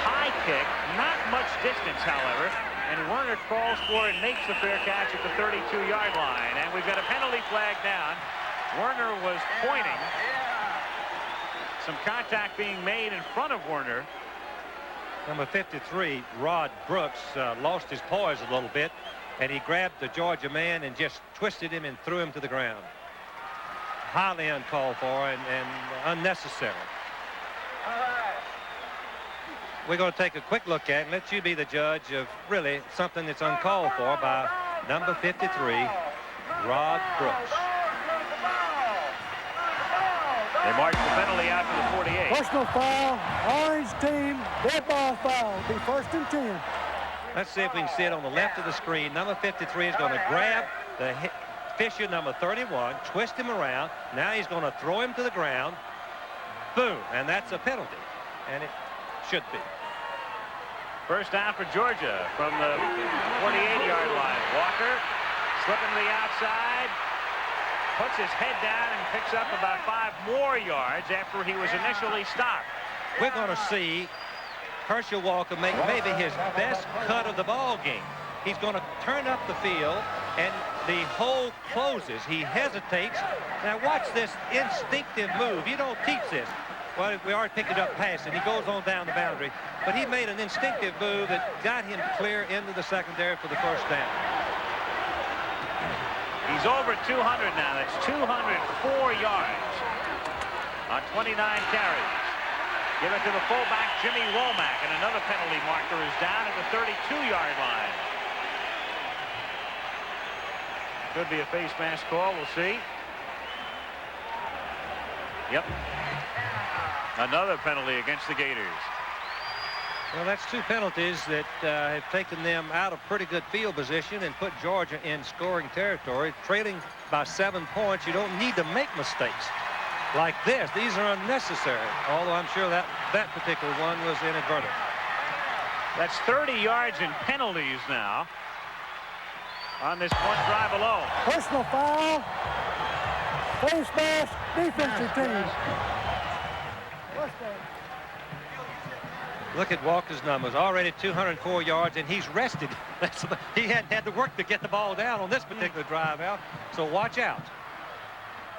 High kick, not much distance, however, and Werner crawls for and makes the fair catch at the 32-yard line, and we've got a penalty flag down. Werner was pointing. Some contact being made in front of Werner. Number 53, Rod Brooks, lost his poise a little bit, and he grabbed the Georgia man and just twisted him and threw him to the ground. Highly uncalled for and unnecessary. We're going to take a quick look at it and let you be the judge of really something that's uncalled for by number 53, Rod Brooks. They march the penalty out to the 48. Personal foul, orange team, dead ball foul. Be first and 10. Let's see if we can see it on the left of the screen. Number 53 is going to grab the Fisher, number 31, twist him around. Now he's going to throw him to the ground. Boom, and that's a penalty, and it should be. First down for Georgia from the 48-yard line. Walker slipping to the outside. Puts his head down and picks up about 5 more yards after he was initially stopped. We're going to see Herschel Walker make maybe his best cut of the ball game. He's going to turn up the field, and the hole closes. He hesitates. Now watch this instinctive move. You don't teach this. Well, we already picked it up passing. He goes on down the boundary, but he made an instinctive move that got him clear into the secondary for the first down. He's over 200 now. That's 204 yards on 29 carries. Give it to the fullback, Jimmy Womack, and another penalty marker is down at the 32-yard line. Could be a face mask call. We'll see. Yep. Another penalty against the Gators. Well, that's 2 penalties that have taken them out of pretty good field position and put Georgia in scoring territory. Trailing by 7 points, you don't need to make mistakes like this. These are unnecessary, although I'm sure that particular one was inadvertent. That's 30 yards in penalties now on this one drive alone. Personal foul, face mask, defensive team. Look at Walker's numbers. Already 204 yards, and he's rested. He hadn't had to work to get the ball down on this particular drive out, so watch out.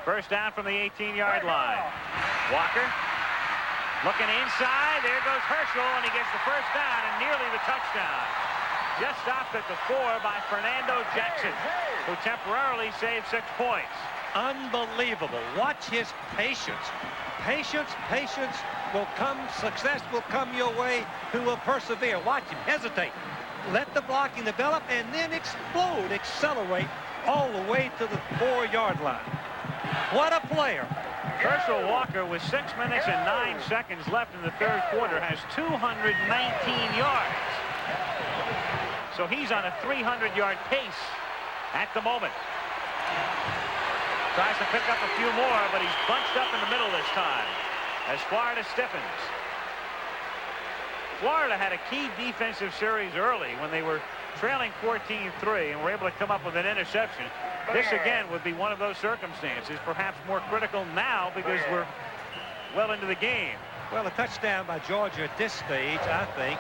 First down from the 18-yard line. Walker Looking inside, there goes Herschel, and he gets the first down and nearly the touchdown. Just stopped at the 4 by Fernando Jackson, who temporarily saved 6 points. Unbelievable. Watch his patience. Patience will come, success will come your way, who will persevere. Watch him hesitate. Let the blocking develop and then explode, accelerate all the way to the 4-yard line. What a player. Herschel Walker, with 6 minutes and 9 seconds left in the third quarter, has 219 yards. So he's on a 300-yard pace at the moment. Tries to pick up a few more, but he's bunched up in the middle this time as Florida stiffens. Florida had a key defensive series early when they were trailing 14-3 and were able to come up with an interception. This again would be one of those circumstances, perhaps more critical now because we're well into the game. Well, a touchdown by Georgia at this stage, I think,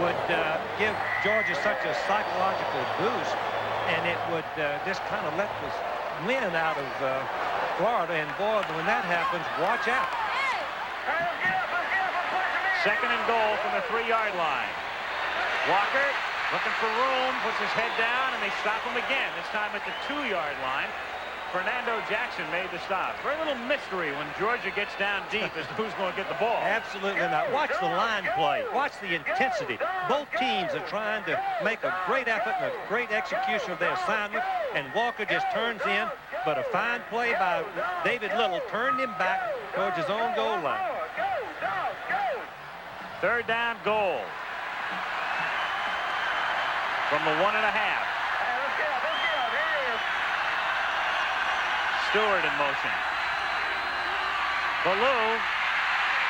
would give Georgia such a psychological boost, and it would just kind of let the wind out of Florida. And boy, when that happens, watch out. Second and goal from the 3-yard line. Walker looking for room, puts his head down, and they stop him again, this time at the 2-yard line. Fernando Jackson made the stop. Very little mystery when Georgia gets down deep as to who's going to get the ball. Absolutely not. Watch the line play. Watch the intensity. Both teams are trying to make a great effort and a great execution of their assignment, and Walker just turns in, but a fine play by David Little turned him back towards his own goal line. Third down goal from the 1.5. Stewart in motion. Ballou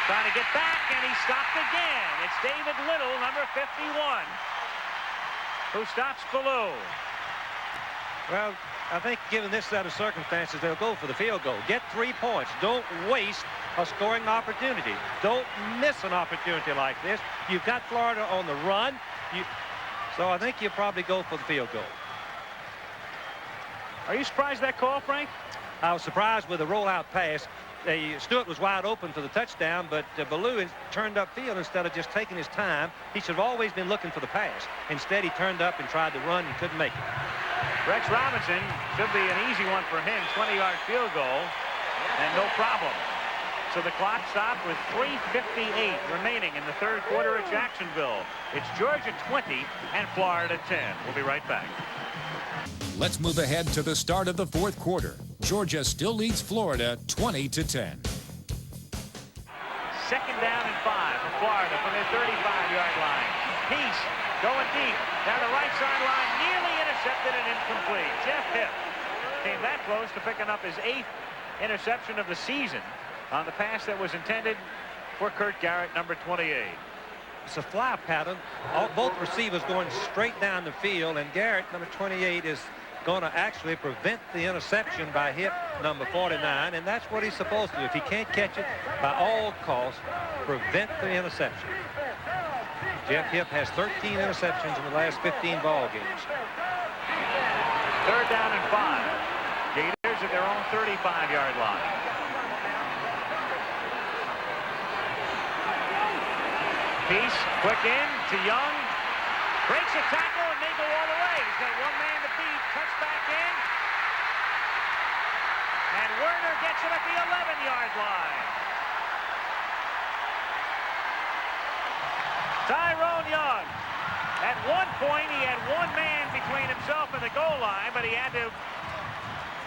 trying to get back, and he stopped again. It's David Little, number 51, who stops Ballou. Well, I think given this set of circumstances, they'll go for the field goal. Get 3 points. Don't waste a scoring opportunity. Don't miss an opportunity like this. You've got Florida on the run. So I think you'll probably go for the field goal. Are you surprised that call, Frank? I was surprised with the rollout pass. Stewart was wide open for the touchdown, but Ballou turned upfield instead of just taking his time. He should have always been looking for the pass. Instead, he turned up and tried to run and couldn't make it. Rex Robinson should be an easy one for him. 20-yard field goal, and no problem. So the clock stopped with 3:58 remaining in the third quarter at Jacksonville. It's Georgia 20 and Florida 10. We'll be right back. Let's move ahead to the start of the fourth quarter. Georgia still leads Florida 20-10. Second down and 5 for Florida from their 35-yard line. Peace going deep down the right sideline, nearly intercepted and incomplete. Jeff Hipp came that close to picking up his 8th interception of the season on the pass that was intended for Kurt Garrett, number 28. It's a fly pattern. Both receivers going straight down the field, and Garrett, number 28, is going to actually prevent the interception by Hipp, number 49, and that's what he's supposed to do. If he can't catch it, by all costs, prevent the interception. Jeff Hipp has 13 interceptions in the last 15 ball games. Third down and 5. Gators at their own 35-yard line. Peace, quick in to Young, breaks a tackle, and they go all the way. He's got one man to beat, cuts back in, and Werner gets it at the 11-yard line. Tyrone Young. At one point, he had one man between himself and the goal line, but he had to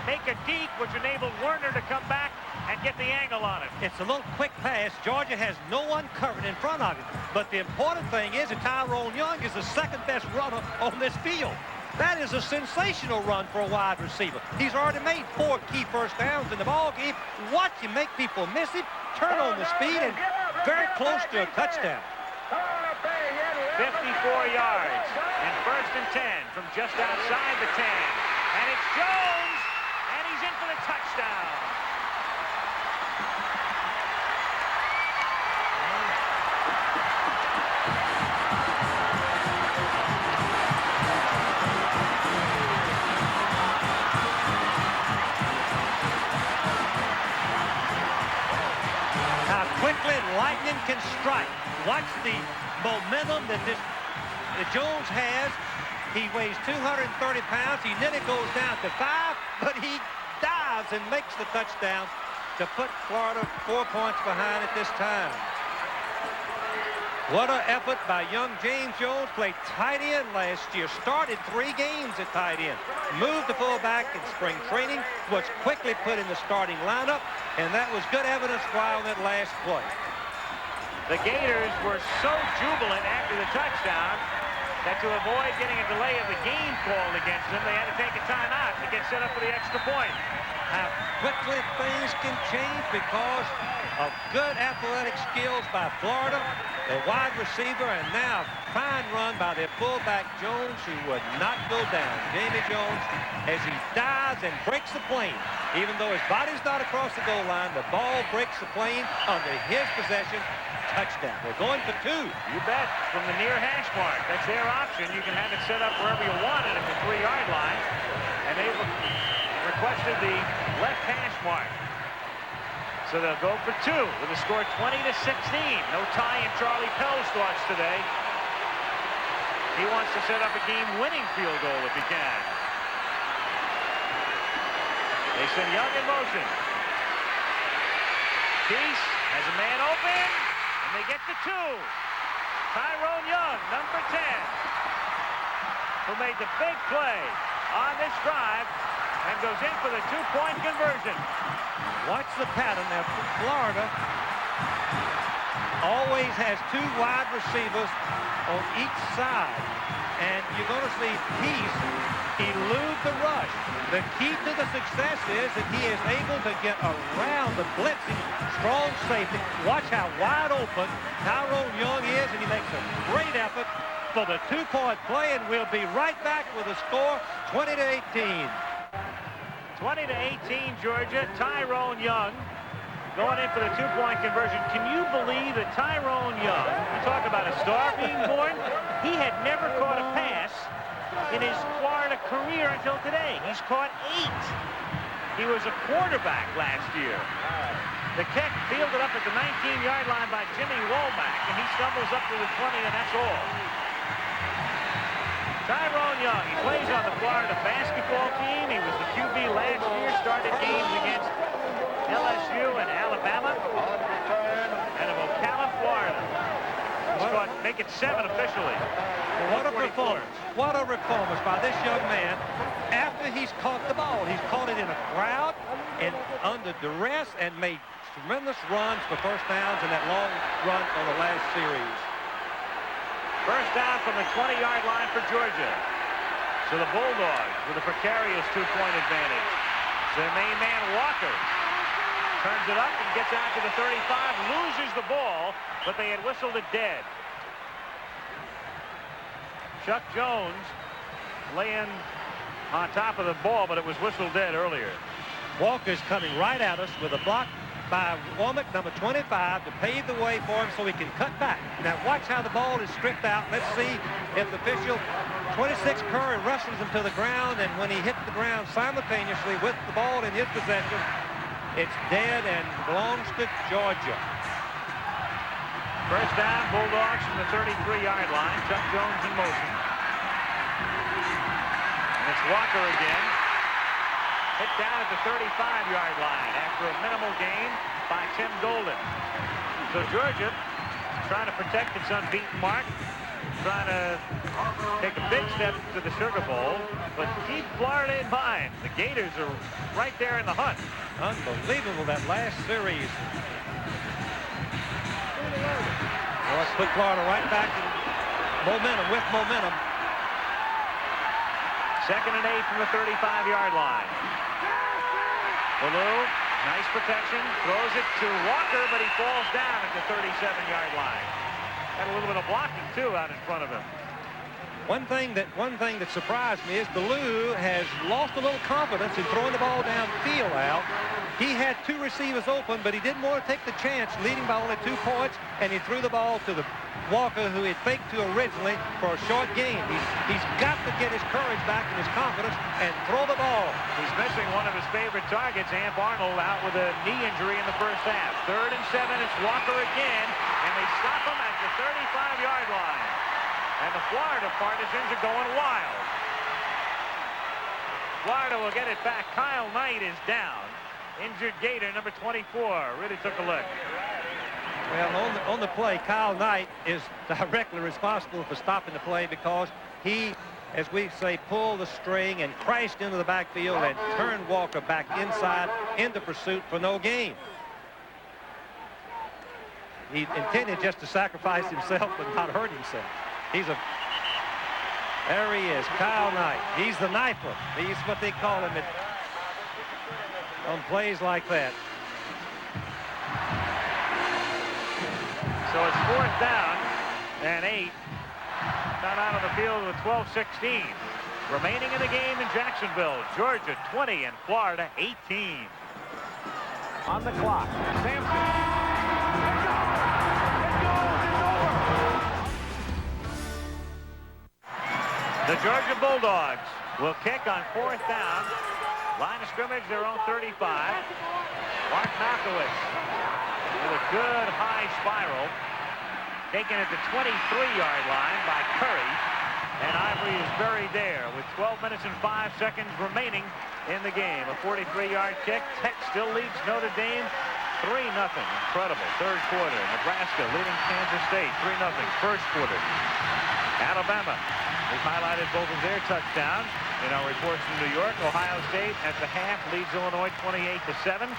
make a deke, which enabled Werner to come back and get the angle on it. It's a little quick pass. Georgia has no one covered in front of him. But the important thing is that Tyrone Young is the second best runner on this field. That is a sensational run for a wide receiver. He's already made 4 key first downs in the ball game. Watch him make people miss him, turn on the speed, and very close to a touchdown. 54 yards and first and 10 from just outside the 10. And it's Jones, and he's in for the touchdown. Quickly and light can strike. Watch the momentum that Jones has. He weighs 230 pounds. He nearly goes down to 5, but he dives and makes the touchdown to put Florida 4 points behind at this time. What an effort by young James Jones. Played tight end last year. Started 3 games at tight end. Moved to fullback in spring training. Was quickly put in the starting lineup. And that was good evidence why on that last play. The Gators were so jubilant after the touchdown that to avoid getting a delay of the game called against them, they had to take a timeout to get set up for the extra point. How quickly things can change because of good athletic skills by Florida, the wide receiver, and now fine run by their fullback Jones, who would not go down. Jamie Jones, as he dives and breaks the plane. Even though his body's not across the goal line, the ball breaks the plane under his possession. Touchdown. We're going for 2. You bet. From the near hash mark. That's their option. You can have it set up wherever you want it at the 3-yard line. And they've requested the left hash mark. So they'll go for 2 with a score 20-16. No tie in Charlie Pell's thoughts today. He wants to set up a game-winning field goal if he can. They send Young in motion. Peace has a man open. And they get to 2. Tyrone Young, number 10, who made the big play on this drive and goes in for the 2-point conversion. Watch the pattern there. Florida always has 2 wide receivers on each side. And you're going to see Peace elude the rush. The key to the success is that he is able to get around the blitzing strong safety. Watch how wide open Tyrone Young is, and he makes a great effort for the 2-point play, and we'll be right back with the score 20-18. 20-18, Georgia. Tyrone Young going in for the 2-point conversion. Can you believe that Tyrone Young, you talk about a star being born, he had never caught a pass in his Florida career until today. He's caught 8. He was a quarterback last year. The kick fielded up at the 19-yard line by Jimmy Womack, and he stumbles up to the 20, and that's all. Tyrone Young, he plays on the Florida basketball team. He was the QB last year, started games against LSU and Alabama, and of Ocala, Florida. He's caught, make it 7 officially. What a performance. What a performance by this young man. After he's caught the ball, he's caught it in a crowd and under duress and made tremendous runs for first downs in that long run on the last series. First down from the 20-yard line for Georgia. So the Bulldogs with a precarious 2-point advantage. So the main man Walker turns it up and gets out to the 35, loses the ball, but they had whistled it dead. Chuck Jones laying on top of the ball, but it was whistled dead earlier. Walker's coming right at us with a block by Womack, number 25, to pave the way for him so he can cut back. Now watch how the ball is stripped out. Let's see if the official 26 Curry wrestles him to the ground, and when he hit the ground simultaneously with the ball in his possession, it's dead and belongs to Georgia. First down, Bulldogs from the 33-yard line. Chuck Jones in motion. And it's Walker again. Hit down at the 35-yard line after a minimal gain by Tim Golden. So Georgia trying to protect its unbeaten mark, trying to take a big step to the Sugar Bowl, but keep Florida in mind. The Gators are right there in the hunt. Unbelievable, that last series. Well, let's put Florida right back in momentum, with momentum. 2nd and 8 from the 35-yard line. Ballou, nice protection, throws it to Walker, but he falls down at the 37-yard line. Had a little bit of blocking, too, out in front of him. One thing that surprised me is Ballou has lost a little confidence in throwing the ball downfield out. He had 2 receivers open, but he didn't want to take the chance, leading by only 2 points, and he threw the ball to the Walker, who he faked to originally for a short gain. He's got to get his courage back and his confidence and throw the ball. He's missing one of his favorite targets, Amp Arnold, out with a knee injury in the first half. 3rd and 7, it's Walker again, and the they stop him at the 35-yard line. And the Florida partisans are going wild. Florida will get it back. Kyle Knight is down. Injured Gator, number 24. Really took a look. Well, on the play, Kyle Knight is directly responsible for stopping the play because he, as we say, pulled the string and crashed into the backfield and turned Walker back inside into pursuit for no gain. He intended just to sacrifice himself but not hurt himself. There he is, Kyle Knight. He's the knifer. He's what they call him on plays like that. So it's 4th down and 8. Down out on the field with 12:16 remaining in the game in Jacksonville. Georgia 20 and Florida 18. On the clock, Sampson. The Georgia Bulldogs will kick on 4th down. Line of scrimmage, their own 35. Mark Malkowitz with a good high spiral. Taken at the 23-yard line by Curry. And Ivory is buried there with 12 minutes and 5 seconds remaining in the game. A 43-yard kick. Tech still leads Notre Dame 3-0. Incredible. Third quarter. Nebraska leading Kansas State 3-0. First quarter. Alabama. We've highlighted both of their touchdowns in our reports from New York. Ohio State at the half leads Illinois 28-7.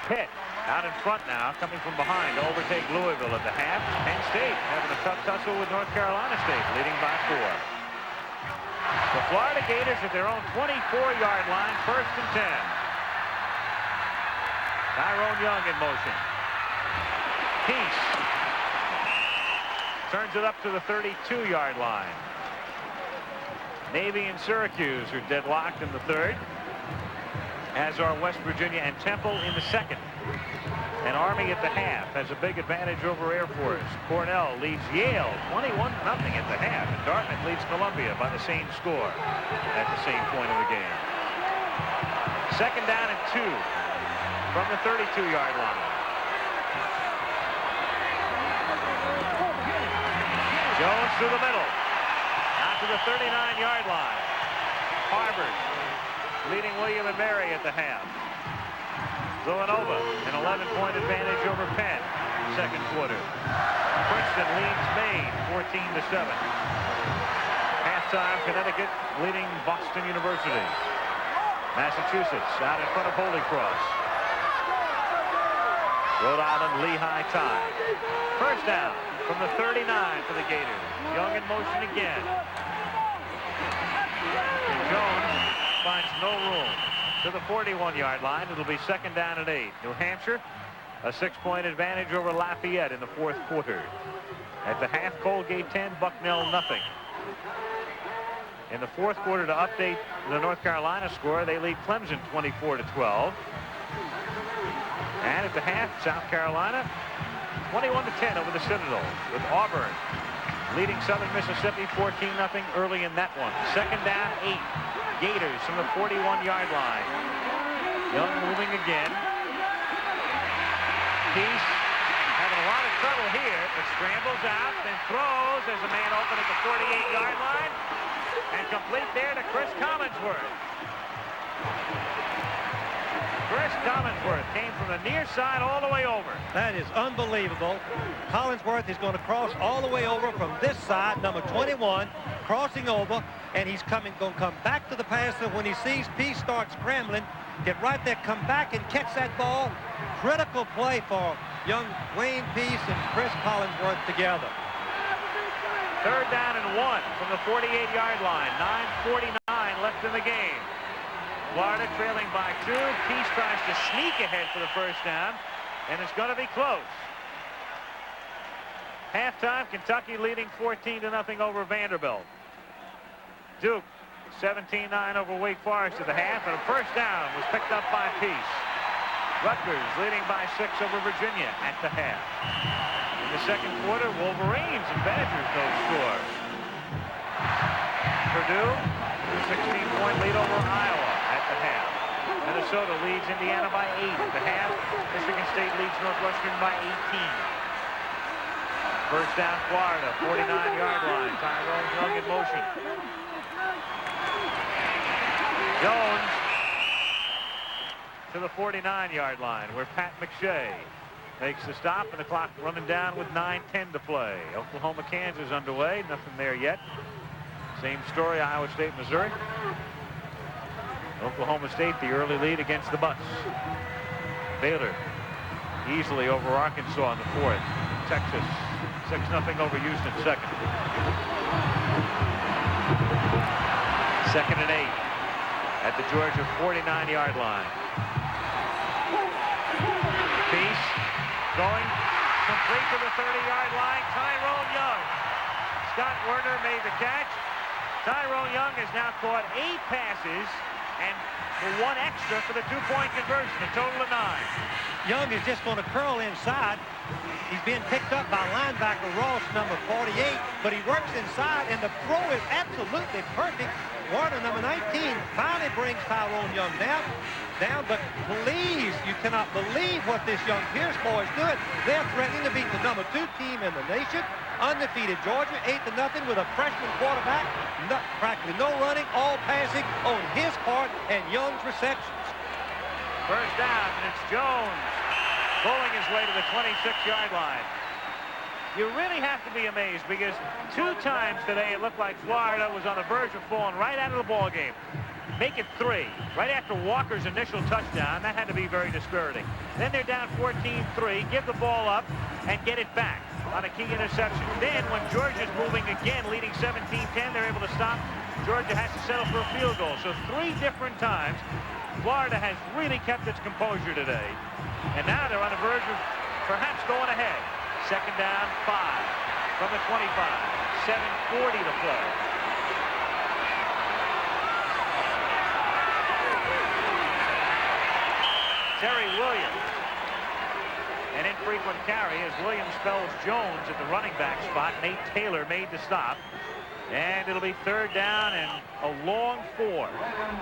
Pitt out in front now, coming from behind to overtake Louisville at the half. Penn State having a tough tussle with North Carolina State, leading by 4. The Florida Gators at their own 24-yard line, 1st and 10. Tyrone Young in motion. Peace turns it up to the 32-yard line. Navy and Syracuse are deadlocked in the 3rd, as are West Virginia and Temple in the 2nd. And Army at the half has a big advantage over Air Force. Cornell leads Yale 21-0 at the half, and Dartmouth leads Columbia by the same score at the same point of the game. 2nd down and 2 from the 32-yard line. Jones through the middle. Out to the 39-yard line. Harvard leading William and Mary at the half. Villanova an 11-point advantage over Penn. Second quarter. Princeton leads Maine 14-7. Halftime, Connecticut leading Boston University. Massachusetts out in front of Holy Cross. Rhode Island Lehigh tie. First down from the 39 for the Gators. Young in motion again. And Jones finds no room to the 41-yard line. It'll be 2nd down and 8. New Hampshire a 6-point advantage over Lafayette in the 4th quarter. At the half, Colgate 10, Bucknell nothing. In the 4th quarter, to update the North Carolina score, they lead Clemson 24-12. And at the half, South Carolina 21-10 over the Citadel, with Auburn leading Southern Mississippi 14-0 early in that one. 2nd down 8. Gators from the 41-yard line. Young moving again. Peace having a lot of trouble here, but scrambles out, then throws as a man open at the 48-yard line, and complete there to Chris Collinsworth. Chris Collinsworth came from the near side all the way over. That is unbelievable. Collinsworth is going to cross all the way over from this side, number 21, crossing over, and he's going to come back to the passer. When he sees Peace start scrambling, get right there, come back and catch that ball. Critical play for young Wayne Peace and Chris Collinsworth together. 3rd down and 1 from the 48-yard line. 9:49 left in the game. Florida trailing by 2. Peace tries to sneak ahead for the first down, and it's going to be close. Halftime, Kentucky leading 14-0 over Vanderbilt. Duke 17-9 over Wake Forest at the half, and a first down was picked up by Peace. Rutgers leading by 6 over Virginia at the half. In the second quarter, Wolverines and Badgers don't score. Purdue, 16-point lead over Iowa at the half. Minnesota leads Indiana by 8 at the half. Michigan State leads Northwestern by 18. First down, Florida, 49-yard line. Tyrone Young in motion. Jones to the 49-yard line, where Pat McShay makes the stop, and the clock running down with 9:10 to play. Oklahoma, Kansas underway. Nothing there yet. Same story, Iowa State, Missouri. Oklahoma State, the early lead against the Bucks. Baylor easily over Arkansas in the fourth. Texas 6-0 over Houston second. Second and 8 at the Georgia 49-yard line. Peace going complete to the 30-yard line. Tyrone Young. Scott Werner made the catch. Tyrone Young has now caught 8 passes and one extra for the 2-point conversion, a total of 9. Young is just going to curl inside. He's being picked up by linebacker Ross, number 48, but he works inside, and the throw is absolutely perfect. Warner, number 19, finally brings Tyrone Young down, but please, you cannot believe what this young Pierce boy is doing. They're threatening to beat the number 2 team in the nation. Undefeated Georgia, 8-0 with a freshman quarterback. Practically no running, all passing on his part and Young's receptions. First down, and it's Jones bowling his way to the 26-yard line. You really have to be amazed, because 2 times today it looked like Florida was on the verge of falling right out of the ball game. Make it 3 right after Walker's initial touchdown. That had to be very dispiriting. Then they're down 14-3, give the ball up and get it back on a key interception. Then when Georgia's moving again, leading 17-10, they're able to stop. Georgia has to settle for a field goal. So 3 different times Florida has really kept its composure today. And now they're on the verge of perhaps going ahead. Second down, 5 from the 25. 7:40 to play. Terry Williams. An infrequent carry as Williams spells Jones at the running back spot. Nate Taylor made the stop. And it'll be third down and a long 4.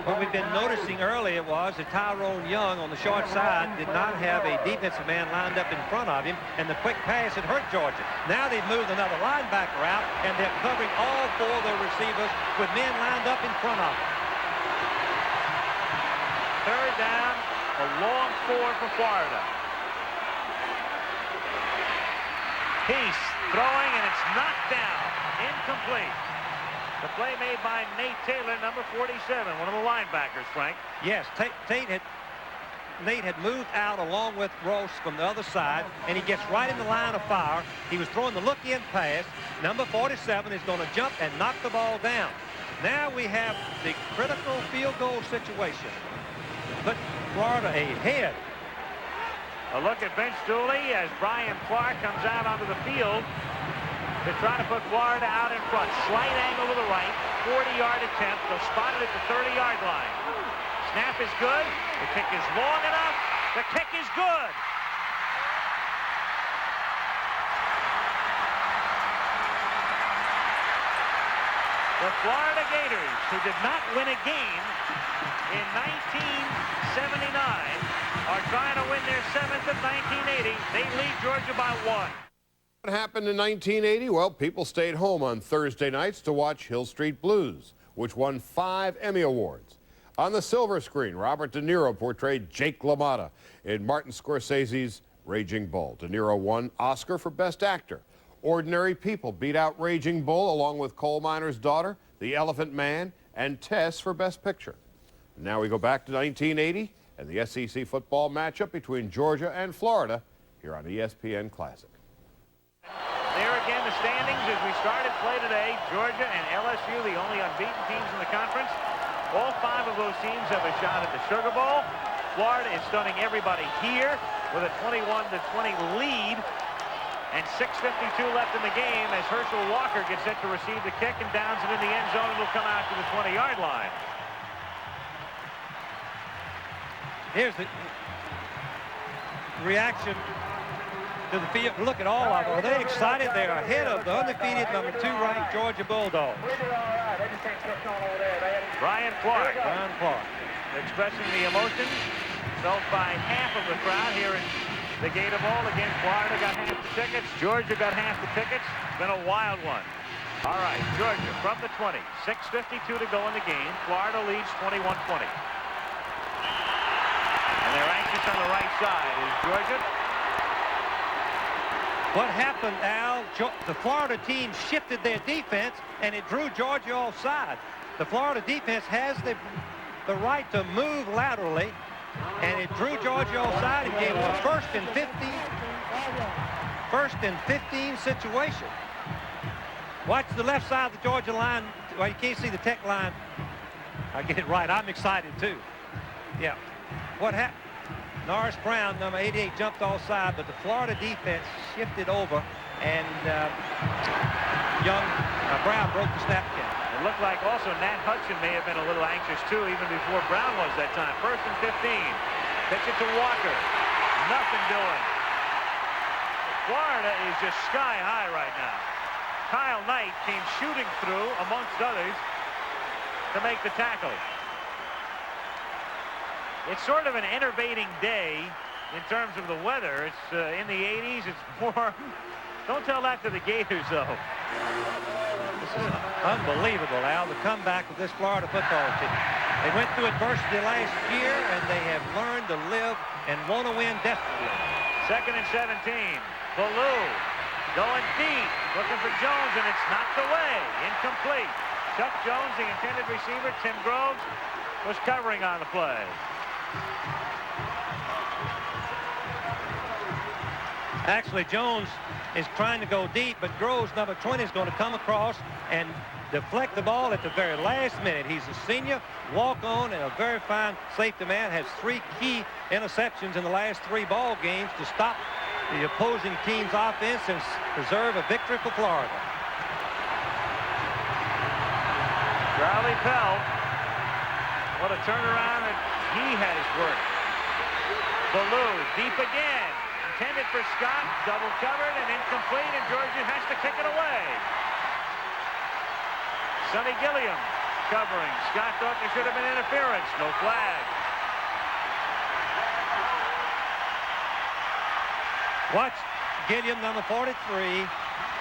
What we've been noticing earlier was that Tyrone Young on the short side did not have a defensive man lined up in front of him, and the quick pass had hurt Georgia. Now they've moved another linebacker out, and they're covering all 4 of their receivers with men lined up in front of them. Third down, a long 4 for Florida. Peace throwing, and it's knocked down. Incomplete. The play made by Nate Taylor, number 47, one of the linebackers, Frank. Yes, Nate had moved out along with Ross from the other side, and he gets right in the line of fire. He was throwing the look-in pass. Number 47 is going to jump and knock the ball down. Now we have the critical field goal situation. But Florida ahead. A look at Vince Dooley as Brian Clark comes out onto the field to try to put Florida out in front. Slight angle to the right, 40-yard attempt. They'll spot it at the 30-yard line. Snap is good. The kick is long enough. The kick is good. The Florida Gators, who did not win a game in 1979, are trying to win their 7th of 1980. They lead Georgia by 1. What happened in 1980? Well, people stayed home on Thursday nights to watch Hill Street Blues, which won 5 Emmy Awards. On the silver screen, Robert De Niro portrayed Jake LaMotta in Martin Scorsese's Raging Bull. De Niro won Oscar for Best Actor. Ordinary People beat out Raging Bull along with Coal Miner's Daughter, The Elephant Man, and Tess for Best Picture. Now we go back to 1980 and the SEC football matchup between Georgia and Florida here on ESPN Classic. There again, the standings as we started play today. Georgia and LSU, the only unbeaten teams in the conference. All 5 of those teams have a shot at the Sugar Bowl. Florida is stunning everybody here with a 21-20 lead. And 6:52 left in the game as Herschel Walker gets set to receive the kick and downs it in the end zone, and will come out to the 20-yard line. Here's the reaction to the field. Look at all of them. Are they excited? They're ahead of the undefeated number 2 ranked Georgia Bulldogs. Brian Clark. Brian Clark. Expressing the emotions felt by half of the crowd here in The Gator Bowl. Again, Florida got half the tickets. Georgia got half the tickets. It's been a wild one. All right, Georgia from the 20. 6:52 to go in the game. Florida leads 21-20. And they're anxious on the right side. Is Georgia? What happened, Al? The Florida team shifted their defense, and it drew Georgia offside. The Florida defense has the right to move laterally, and it drew Georgia offside and gave them a first and 15 situation. Watch the left side of the Georgia line. Well, you can't see the Tech line. I get it right. I'm excited, too. Yeah. What happened? Norris Brown, number 88, jumped offside, but the Florida defense shifted over, and Brown broke the snap count. It looked like also Nat Hudson may have been a little anxious, too, even before Brown was that time. First and 15. Pitch it to Walker. Nothing doing. Florida is just sky high right now. Kyle Knight came shooting through, amongst others, to make the tackle. It's sort of an enervating day in terms of the weather. It's in the 80s. It's more. Don't tell that to the Gators, though. This is unbelievable, Al, the comeback of this Florida football team. They went through adversity last year, and they have learned to live and want to win desperately. Second and 17. Ballou going deep, looking for Jones, and it's knocked away. Incomplete. Chuck Jones, the intended receiver. Tim Groves was covering on the play. Actually, Jones is trying to go deep, but Groves, number 20, is going to come across and deflect the ball at the very last minute. He's a senior, walk-on, and a very fine safety man. Has 3 key interceptions in the last 3 ball games to stop the opposing team's offense and preserve a victory for Florida. Charlie Pell, what a turnaround, and he had his work. Ballou, deep again. Intended for Scott, double covered and incomplete, and Georgia has to kick it away. Sonny Gilliam covering. Scott thought there should have been interference. No flag. Watch Gilliam, number 43,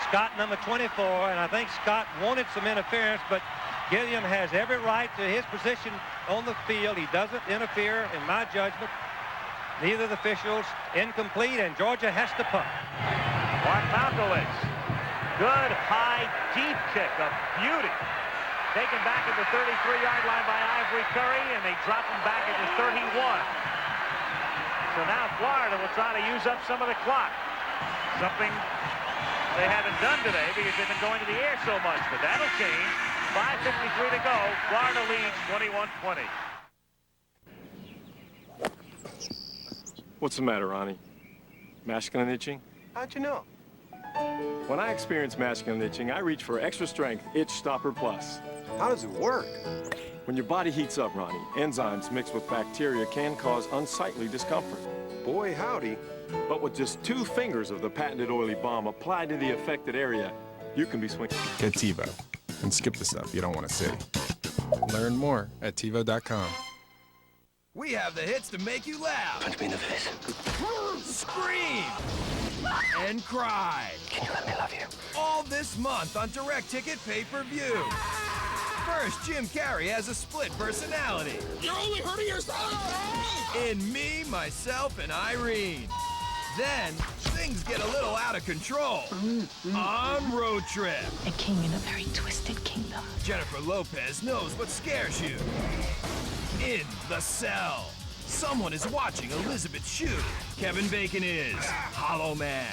Scott, number 24, and I think Scott wanted some interference, but Gilliam has every right to his position on the field. He doesn't interfere, in my judgment. Neither of the officials. Incomplete, and Georgia has to punt. Mark Malkowitz. Good, high, deep kick. A beauty. Taken back at the 33-yard line by Ivory Curry, and they drop him back at the 31. So now Florida will try to use up some of the clock. Something they haven't done today because they've been going to the air so much, but that'll change. 5:53 to go. Florida leads 21-20. What's the matter, Ronnie? Masculine itching? How'd you know? When I experience masculine itching, I reach for Extra Strength Itch Stopper Plus. How does it work? When your body heats up, Ronnie, enzymes mixed with bacteria can cause unsightly discomfort. Boy, howdy. But with just 2 fingers of the patented oily balm applied to the affected area, you can be swinging. Get TiVo and skip the stuff you don't want to see. Learn more at TiVo.com. We have the hits to make you laugh. Punch me in the face. Scream. And cry. Can you let me love you? All this month on Direct Ticket Pay-Per-View. First, Jim Carrey has a split personality. You're only hurting yourself! In Me, Myself, and Irene. Then, things get a little out of control. On Road Trip. A king in a very twisted kingdom. Jennifer Lopez knows what scares you. In The Cell. Someone is watching Elizabeth shoot. Kevin Bacon is Hollow Man.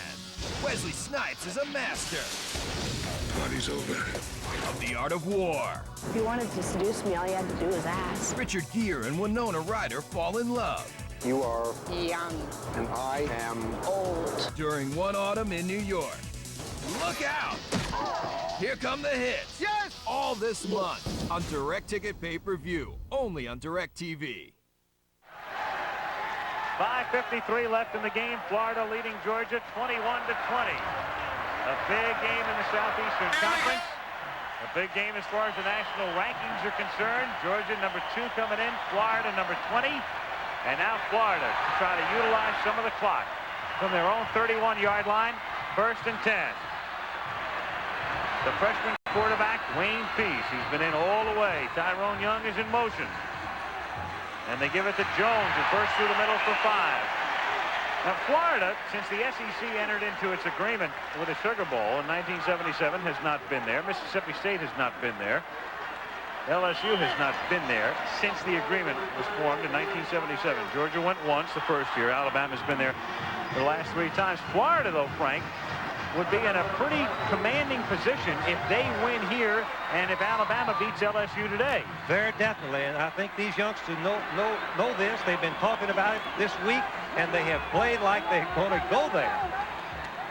Wesley Snipes is a master. Party's over. Of the Art of War. If you wanted to seduce me, all you had to do was ask. Richard Gere and Winona Ryder fall in love. You are Young. and I am Old. During one autumn in New York. Look out! Here come the hits. Yes! All this month on Direct Ticket Pay-Per-View. Only on DirecTV. 5:53 left in the game. Florida leading Georgia 21-20. A big game in the Southeastern Conference. A big game as far as the national rankings are concerned. Georgia number 2 coming in. Florida number 20. And now Florida to try to utilize some of the clock. from their own 31-yard line. 1st and 10. The freshman quarterback, Wayne Peace. He's been in all the way. Tyrone Young is in motion. And they give it to Jones, who bursts through the middle for 5. Now, Florida, since the SEC entered into its agreement with the Sugar Bowl in 1977, has not been there. Mississippi State has not been there. LSU has not been there since the agreement was formed in 1977. Georgia went once the first year. Alabama's been there the last 3 times. Florida, though, Frank, would be in a pretty commanding position if they win here and if Alabama beats LSU today. Very definitely, and I think these youngsters know this. They've been talking about it this week, and they have played like they're going to go there.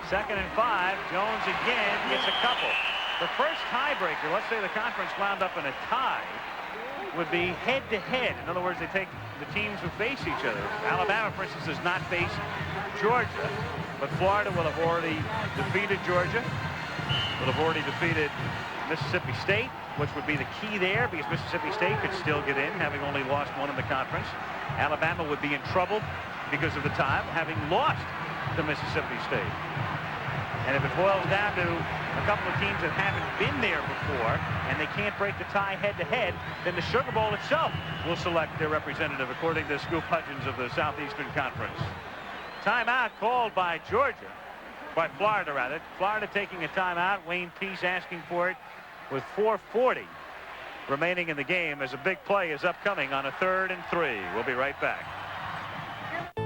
2nd and 5. Jones again gets a couple. The first tiebreaker, let's say the conference wound up in a tie, would be head-to-head. In other words, they take the teams who face each other. Alabama, for instance, does not face Georgia, but Florida will have already defeated Georgia, will have already defeated Mississippi State, which would be the key there because Mississippi State could still get in, having only lost one in the conference. Alabama would be in trouble because of the tie, having lost to Mississippi State. And if it boils down to a couple of teams that haven't been there before and they can't break the tie head-to-head, then the Sugar Bowl itself will select their representative, according to Scoop Hudgens of the Southeastern Conference. Timeout called by Georgia, by Florida, rather. Florida taking a timeout. Wayne Peace asking for it with 4:40 remaining in the game as a big play is upcoming on a 3rd and 3. We'll be right back.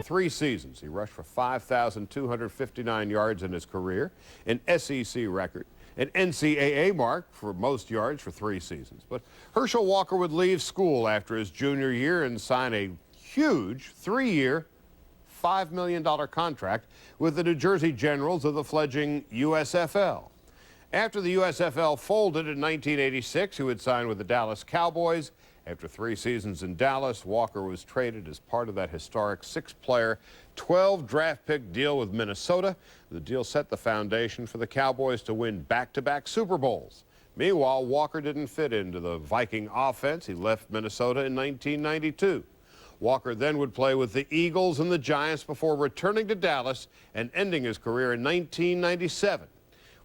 3 seasons, he rushed for 5,259 yards in his career, an SEC record, an NCAA mark for most yards for 3 seasons. But Herschel Walker would leave school after his junior year and sign a huge 3-year, $5 million contract with the New Jersey Generals of the fledgling USFL. After the USFL folded in 1986, he would sign with the Dallas Cowboys. After 3 seasons in Dallas, Walker was traded as part of that historic 6-player, 12-draft-pick deal with Minnesota. The deal set the foundation for the Cowboys to win back-to-back Super Bowls. Meanwhile, Walker didn't fit into the Viking offense. He left Minnesota in 1992. Walker then would play with the Eagles and the Giants before returning to Dallas and ending his career in 1997.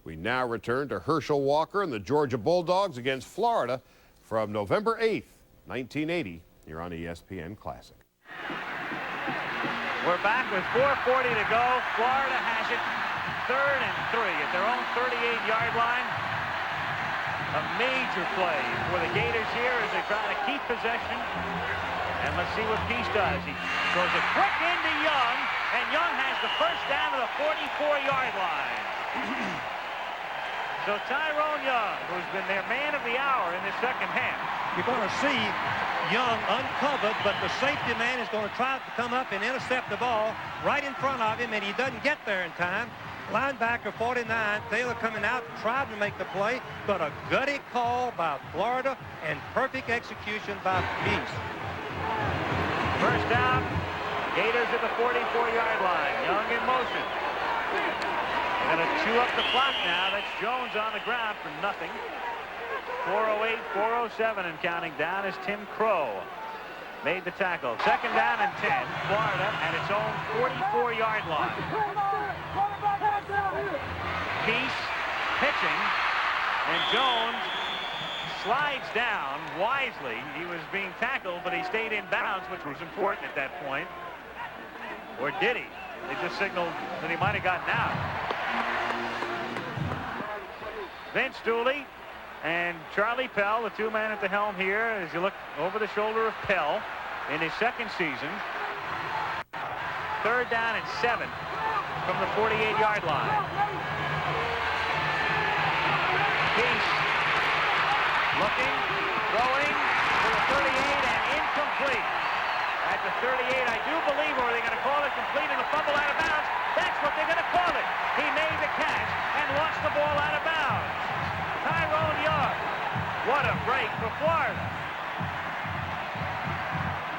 We now return to Herschel Walker and the Georgia Bulldogs against Florida from November 8th. 1980, here on ESPN Classic. We're back with 4:40 to go. Florida has it 3rd and 3 at their own 38-yard line. A major play for the Gators here as they try to keep possession. And let's see what Peace does. He throws it quick into Young, and Young has the first down to the 44-yard line. So Tyrone Young, who's been their man of the hour in the second half. You're going to see Young uncovered, but the safety man is going to try to come up and intercept the ball right in front of him, and he doesn't get there in time. Linebacker 49, Taylor coming out, tried to make the play, but a gutty call by Florida and perfect execution by Peace. First down, Gators at the 44-yard line. Young in motion. Going to chew up the clock now. That's Jones on the ground for nothing. 4:08, 4:07 and counting down as Tim Crow made the tackle. 2nd down and 10. Florida at its own 44-yard line. Peace pitching, and Jones slides down wisely. He was being tackled, but he stayed in bounds, which was important at that point. Or did he? They just signaled that he might have gotten out. Vince Dooley and Charlie Pell, the 2 men at the helm here, as you look over the shoulder of Pell in his 2nd season. 3rd down and 7 from the 48-yard line. Peace looking, throwing to the 38 and incomplete. At the 38, I do believe, or are they going to call it complete and a fumble out of bounds? That's what they're going to call it. He made the catch and lost the ball out of bounds. Tyrone Young, what a break for Florida.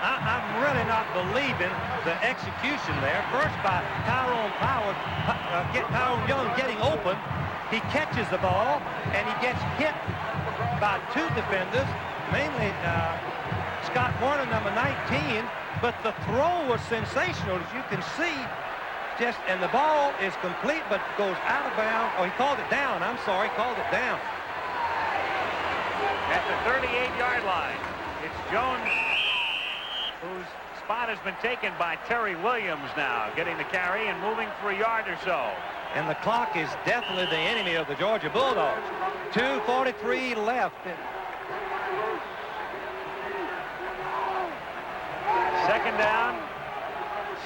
I'm really not believing the execution there. First by Tyrone Young getting open. He catches the ball, and he gets hit by 2 defenders, mainly Scott Warner, number 19. But the throw was sensational. As you can see, just, and the ball is complete, but goes out of bounds. Oh, he called it down. I'm sorry, called it down. At the 38-yard line, it's Jones, whose spot has been taken by Terry Williams now, getting the carry and moving for a yard or so. And the clock is definitely the enemy of the Georgia Bulldogs. 2:43 left. Second down,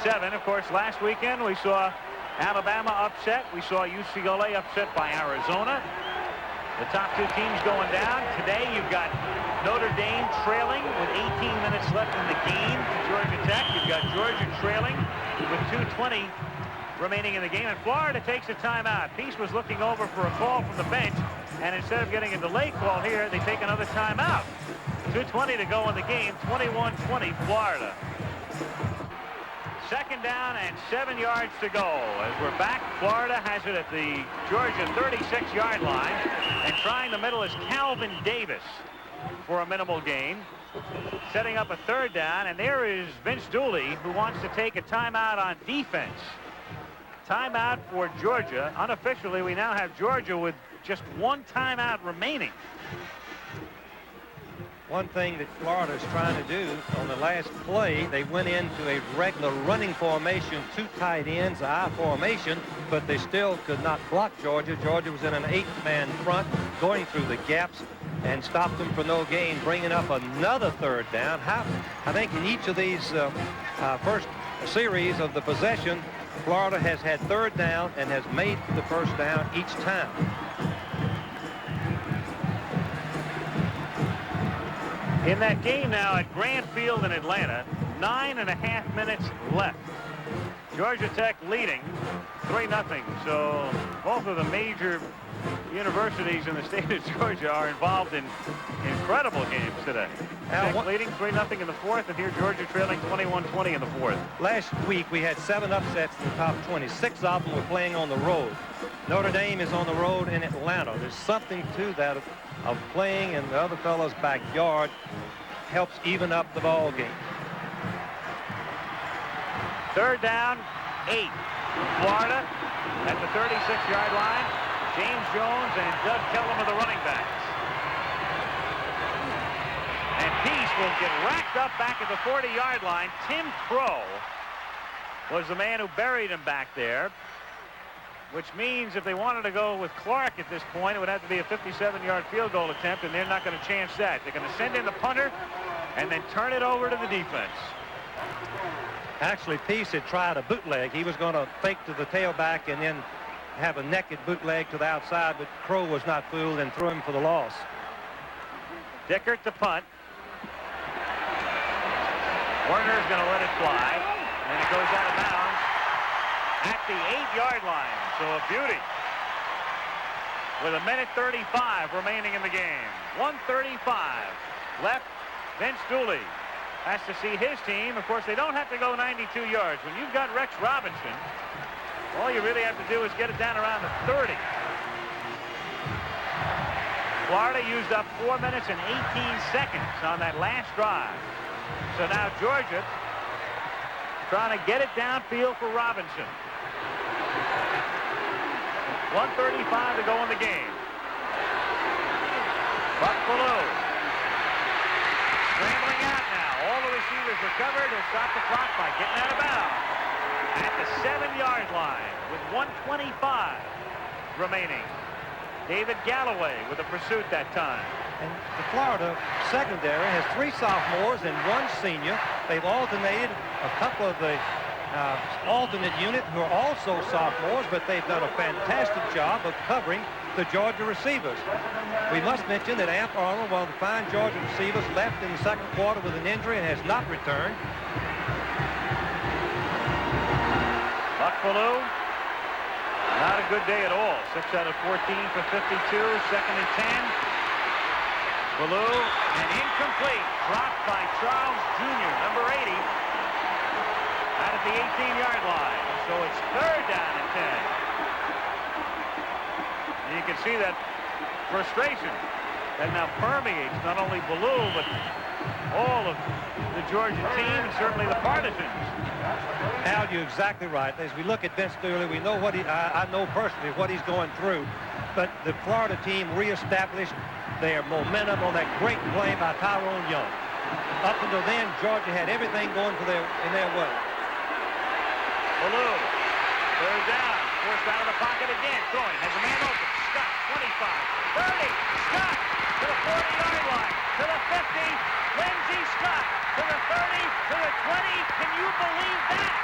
7. Of course, last weekend we saw Alabama upset. We saw UCLA upset by Arizona. The top two teams going down. Today you've got Notre Dame trailing with 18 minutes left in the game to Georgia Tech. You've got Georgia trailing with 2:20 remaining in the game. And Florida takes a timeout. Peace was looking over for a call from the bench. And instead of getting a delay call here, they take another timeout. 2:20 to go in the game. 21-20 Florida. Second down and 7 yards to go. As we're back, Florida has it at the Georgia 36-yard line. And trying the middle is Calvin Davis for a minimal gain. Setting up a third down. And there is Vince Dooley, who wants to take a timeout on defense. Timeout for Georgia. Unofficially, we now have Georgia with just one timeout remaining. One thing that Florida is trying to do on the last play, they went into a regular running formation, 2 tight ends, I formation, but they still could not block Georgia. Georgia was in an 8-man front, going through the gaps, and stopped them for no gain, bringing up another third down. I think in each of these first series of the possession, Florida has had third down and has made the first down each time. In that game now at Grant Field in Atlanta, 9.5 minutes left. Georgia Tech leading 3-0. So both of the major universities in the state of Georgia are involved in incredible games today. Tech leading 3-0 in the fourth, and here Georgia trailing 21-20 in the fourth. Last week we had 7 upsets in the top 20. 6 of them were playing on the road. Notre Dame is on the road in Atlanta. There's something to that of playing in the other fellow's backyard helps even up the ball game. Third down, 8. Florida at the 36-yard line. James Jones and Doug Kellum are the running backs. And Peace will get racked up back at the 40-yard line. Tim Crow was the man who buried him back there, which means if they wanted to go with Clark at this point, it would have to be a 57-yard field goal attempt, and they're not going to chance that. They're going to send in the punter and then turn it over to the defense. Actually, Peace had tried a bootleg. He was going to fake to the tailback and then have a naked bootleg to the outside, but Crow was not fooled and threw him for the loss. Dickert to punt. Werner's going to let it fly, and it goes out of bounds at the 8-yard line. So a beauty. With 1:35 remaining in the game. 1:35 left. Vince Dooley has to see his team. Of course, they don't have to go 92 yards. When you've got Rex Robinson, all you really have to do is get it down around the 30. Florida used up 4 minutes and 18 seconds on that last drive. So now Georgia trying to get it downfield for Robinson. 1:35 to go in the game. Buck Ballou scrambling out now. All the receivers are covered. He'll stop the clock by getting out of bounds at the 7-yard line with 1:25 remaining. David Galloway with a pursuit that time. And the Florida secondary has 3 sophomores and 1 senior. They've alternated a couple of the alternate unit who are also sophomores, but they've done a fantastic job of covering the Georgia receivers. We must mention that Amp Arnold, one of the fine Georgia receivers, left in the second quarter with an injury and has not returned. Buck Ballou, not a good day at all. 6 out of 14 for 52, second and 10. Ballou, and incomplete. Dropped by Charles Jr., number 80, out at the 18-yard line. So it's third down and 10. And you can see that frustration that now permeates not only Ballou, but all of the Georgia team and certainly the partisans. Al, you're exactly right. As we look at Vince Dooley, we know what I know personally what he's going through. But the Florida team reestablished their momentum on that great play by Tyrone Young. Up until then, Georgia had everything going in their way. Ballou, third down, forced out of the pocket again, throwing, has a man open, Scott, 25, 30, Scott to the 40-yard line, to the 50, Lindsey Scott to the 30, to the 20, can you believe that?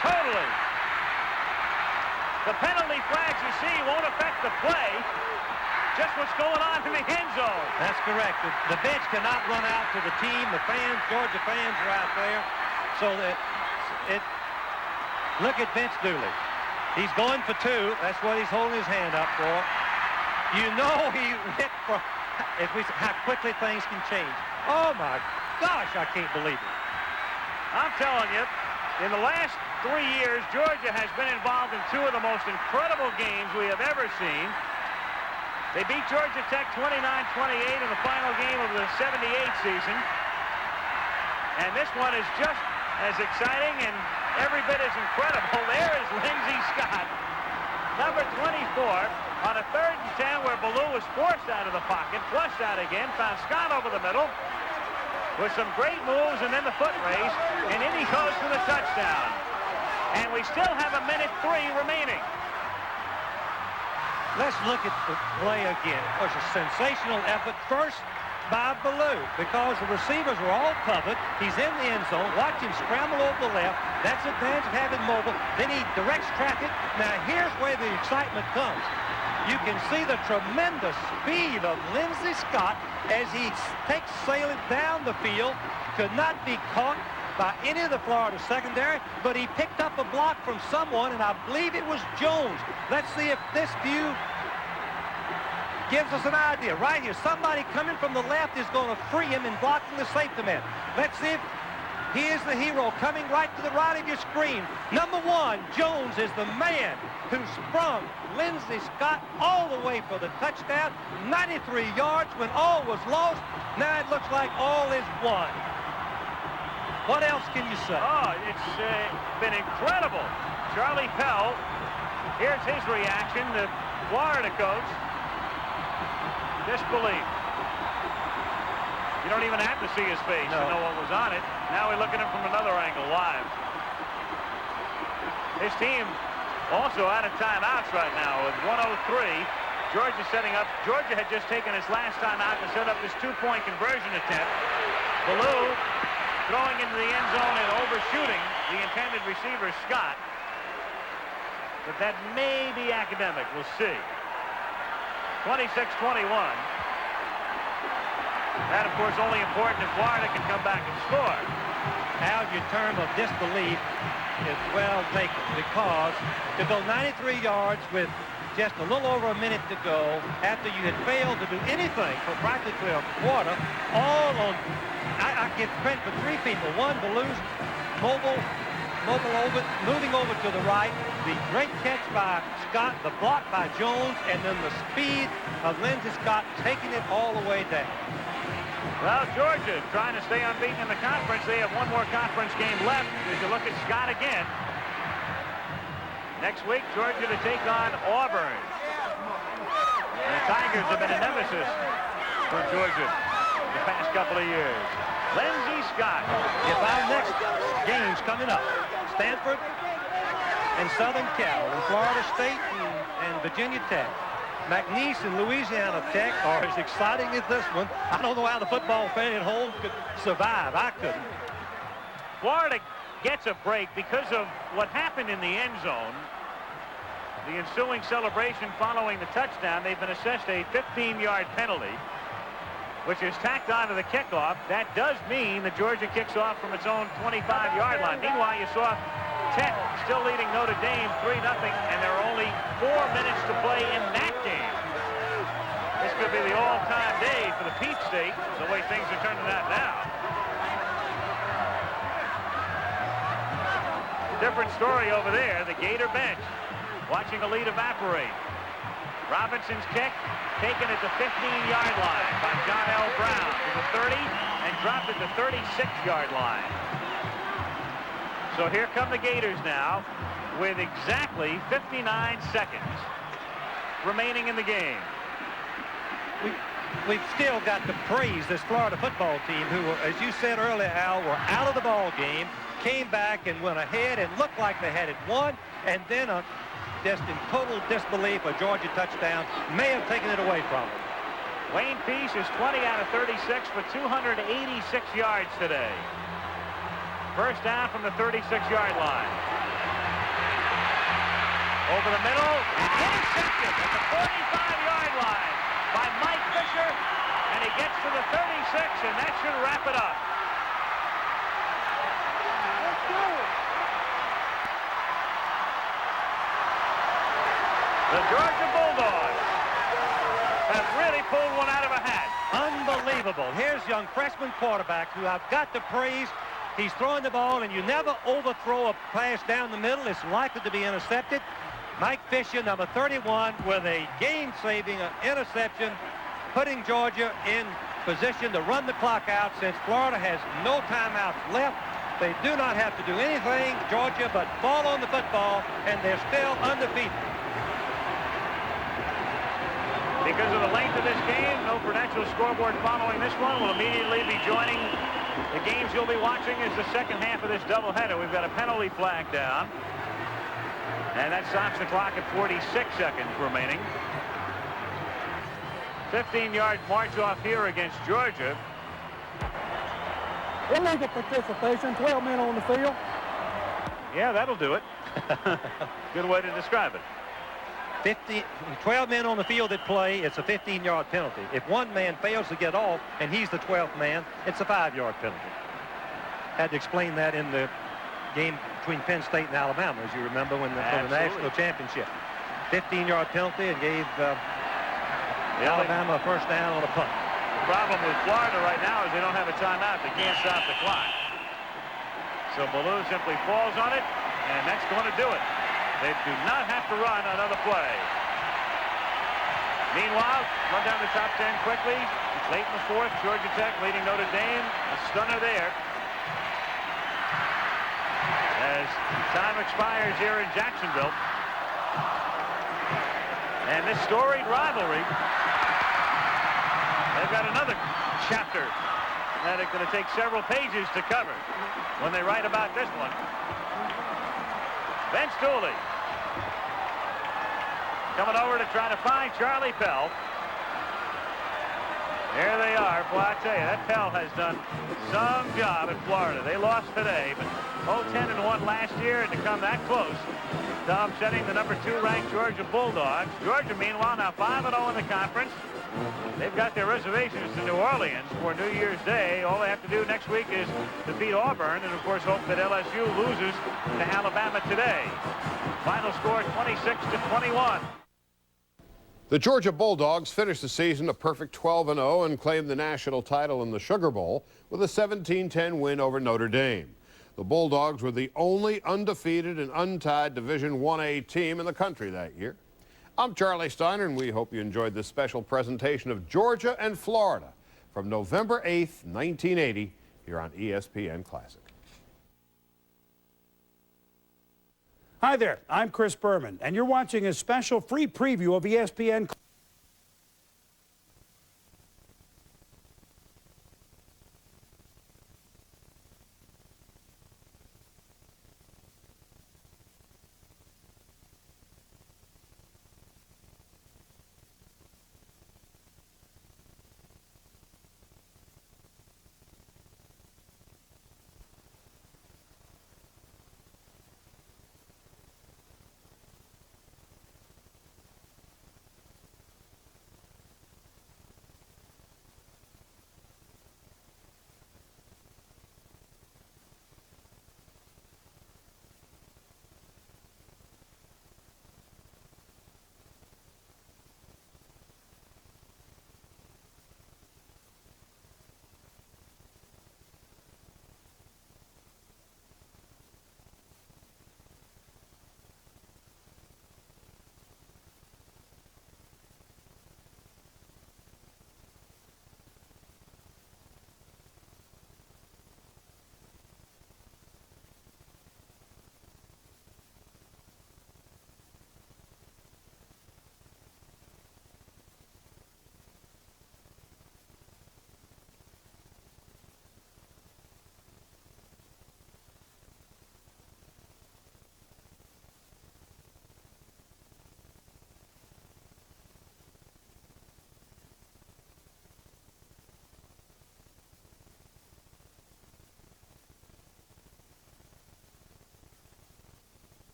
Totally. The penalty flags you see won't affect the play. Just what's going on in the end zone. That's correct. The bench cannot run out to the team. The fans, Georgia fans, are out there. So that look at Vince Dooley. He's going for two. That's what he's holding his hand up for. You know he went for, how quickly things can change. Oh my gosh, I can't believe it. I'm telling you, in the last 3 years, Georgia has been involved in two of the most incredible games we have ever seen. They beat Georgia Tech 29-28 in the final game of the 78 season. And this one is just as exciting and every bit as incredible. There is Lindsey Scott, number 24, on a 3rd and 10 where Ballou was forced out of the pocket, flushed out again, found Scott over the middle with some great moves and then the foot race, and in he goes for the touchdown. And we still have 1:03 remaining. Let's look at the play again. It was a sensational effort first by Ballou because the receivers were all covered. He's in the end zone. Watch him scramble over the left. That's the advantage of having mobile. Then he directs traffic. Now here's where the excitement comes. You can see the tremendous speed of Lindsey Scott as he takes sailing down the field. Could not be caught by any of the Florida secondary, but he picked up a block from someone, and I believe it was Jones. Let's see if this view gives us an idea. Right here, somebody coming from the left is going to free him in blocking the safety man. Let's see if he is the hero coming right to the right of your screen. Number 1, Jones is the man who sprung Lindsey Scott all the way for the touchdown. 93 yards when all was lost. Now it looks like all is won. What else can you say? Oh, it's been incredible. Charlie Pell, here's his reaction, the Florida coach. Disbelief. You don't even have to see his face to know what was on it. Now we look at him from another angle live. His team also out of timeouts right now with 1:03. Georgia setting up. Georgia had just taken his last timeout to set up this 2-point conversion attempt. Ballou throwing into the end zone and overshooting the intended receiver, Scott. But that may be academic. We'll see. 26-21. That, of course, only important if Florida can come back and score. Al, your term of disbelief is well taken because to go 93 yards with just a little over a minute to go after you had failed to do anything for practically a quarter, all on, I give credit for 3 people. One, Ballou's moving over to the right, the great catch by Scott, the block by Jones, and then the speed of Lindsey Scott taking it all the way down. Well, Georgia trying to stay unbeaten in the conference. They have one more conference game left as you look at Scott again. Next week, Georgia to take on Auburn. And the Tigers have been a nemesis for Georgia the past couple of years. Lindsey Scott. If our next game's coming up, Stanford and Southern Cal and Florida State and Virginia Tech, McNeese and Louisiana Tech are as exciting as this one. I don't know how the football fan at home could survive. I couldn't. Florida gets a break because of what happened in the end zone. The ensuing celebration following the touchdown, they've been assessed a 15-yard penalty, which is tacked onto the kickoff. That does mean that Georgia kicks off from its own 25-yard line. Meanwhile, you saw Tech still leading Notre Dame 3-0, and there are only 4 minutes to play in that game. This could be the all-time day for the Peach State, the way things are turning out now. Different story over there. The Gator bench watching a lead evaporate. Robinson's kick taken at the 15-yard line by John L. Brown to the 30 and dropped at the 36-yard line. So here come the Gators now with exactly 59 seconds remaining in the game. We've still got to praise this Florida football team who, as you said earlier, Al, were out of the ball game, came back and went ahead and looked like they had it won, and then just in total disbelief, a Georgia touchdown may have taken it away from them. Wayne Peace is 20 out of 36 for 286 yards today. First down from the 36-yard line. Over the middle, and intercepted at the 45-yard line by Mike Fisher, and he gets to the 36, and that should wrap it up. Let's go. The Georgia Bulldogs have really pulled one out of a hat. Unbelievable. Here's young freshman quarterback who I've got to praise. He's throwing the ball, and you never overthrow a pass down the middle. It's likely to be intercepted. Mike Fisher, number 31, with a game-saving interception, putting Georgia in position to run the clock out since Florida has no timeouts left. They do not have to do anything, Georgia, but fall on the football, and they're still undefeated. Because of the length of this game, no Prudential scoreboard following this one. Will immediately be joining the games you'll be watching as the second half of this doubleheader. We've got a penalty flag down, and that stops the clock at 46 seconds remaining. 15-yard march off here against Georgia. Illegal participation, 12 men on the field. Yeah, that'll do it. Good way to describe it. 12 men on the field that play, it's a 15-yard penalty. If one man fails to get off and he's the 12th man, it's a 5-yard penalty. Had to explain that in the game between Penn State and Alabama, as you remember, when for the national championship. 15-yard penalty and gave Alabama a first down on a punt. The problem with Florida right now is they don't have a timeout. They can't stop the clock. So Ballou simply falls on it, and that's going to do it. They do not have to run another play. Meanwhile, run down the top 10 quickly. Late in the fourth, Georgia Tech leading Notre Dame. A stunner there. As time expires here in Jacksonville. And this storied rivalry, they've got another chapter that is going to take several pages to cover when they write about this one. Vince Dooley coming over to try to find Charlie Pell. There they are. Boy, I tell you, that Pell has done some job at Florida. They lost today, but 0-10-1 last year, and to come that close to upsetting the number 2 ranked Georgia Bulldogs. Georgia, meanwhile, now 5-0 in the conference. They've got their reservations to New Orleans for New Year's Day. All they have to do next week is defeat Auburn and, of course, hope that LSU loses to Alabama today. Final score 26-21. The Georgia Bulldogs finished the season a perfect 12-0 and claimed the national title in the Sugar Bowl with a 17-10 win over Notre Dame. The Bulldogs were the only undefeated and untied Division 1A team in the country that year. I'm Charlie Steiner, and we hope you enjoyed this special presentation of Georgia and Florida from November 8th, 1980, here on ESPN Classic. Hi there, I'm Chris Berman, and you're watching a special free preview of ESPN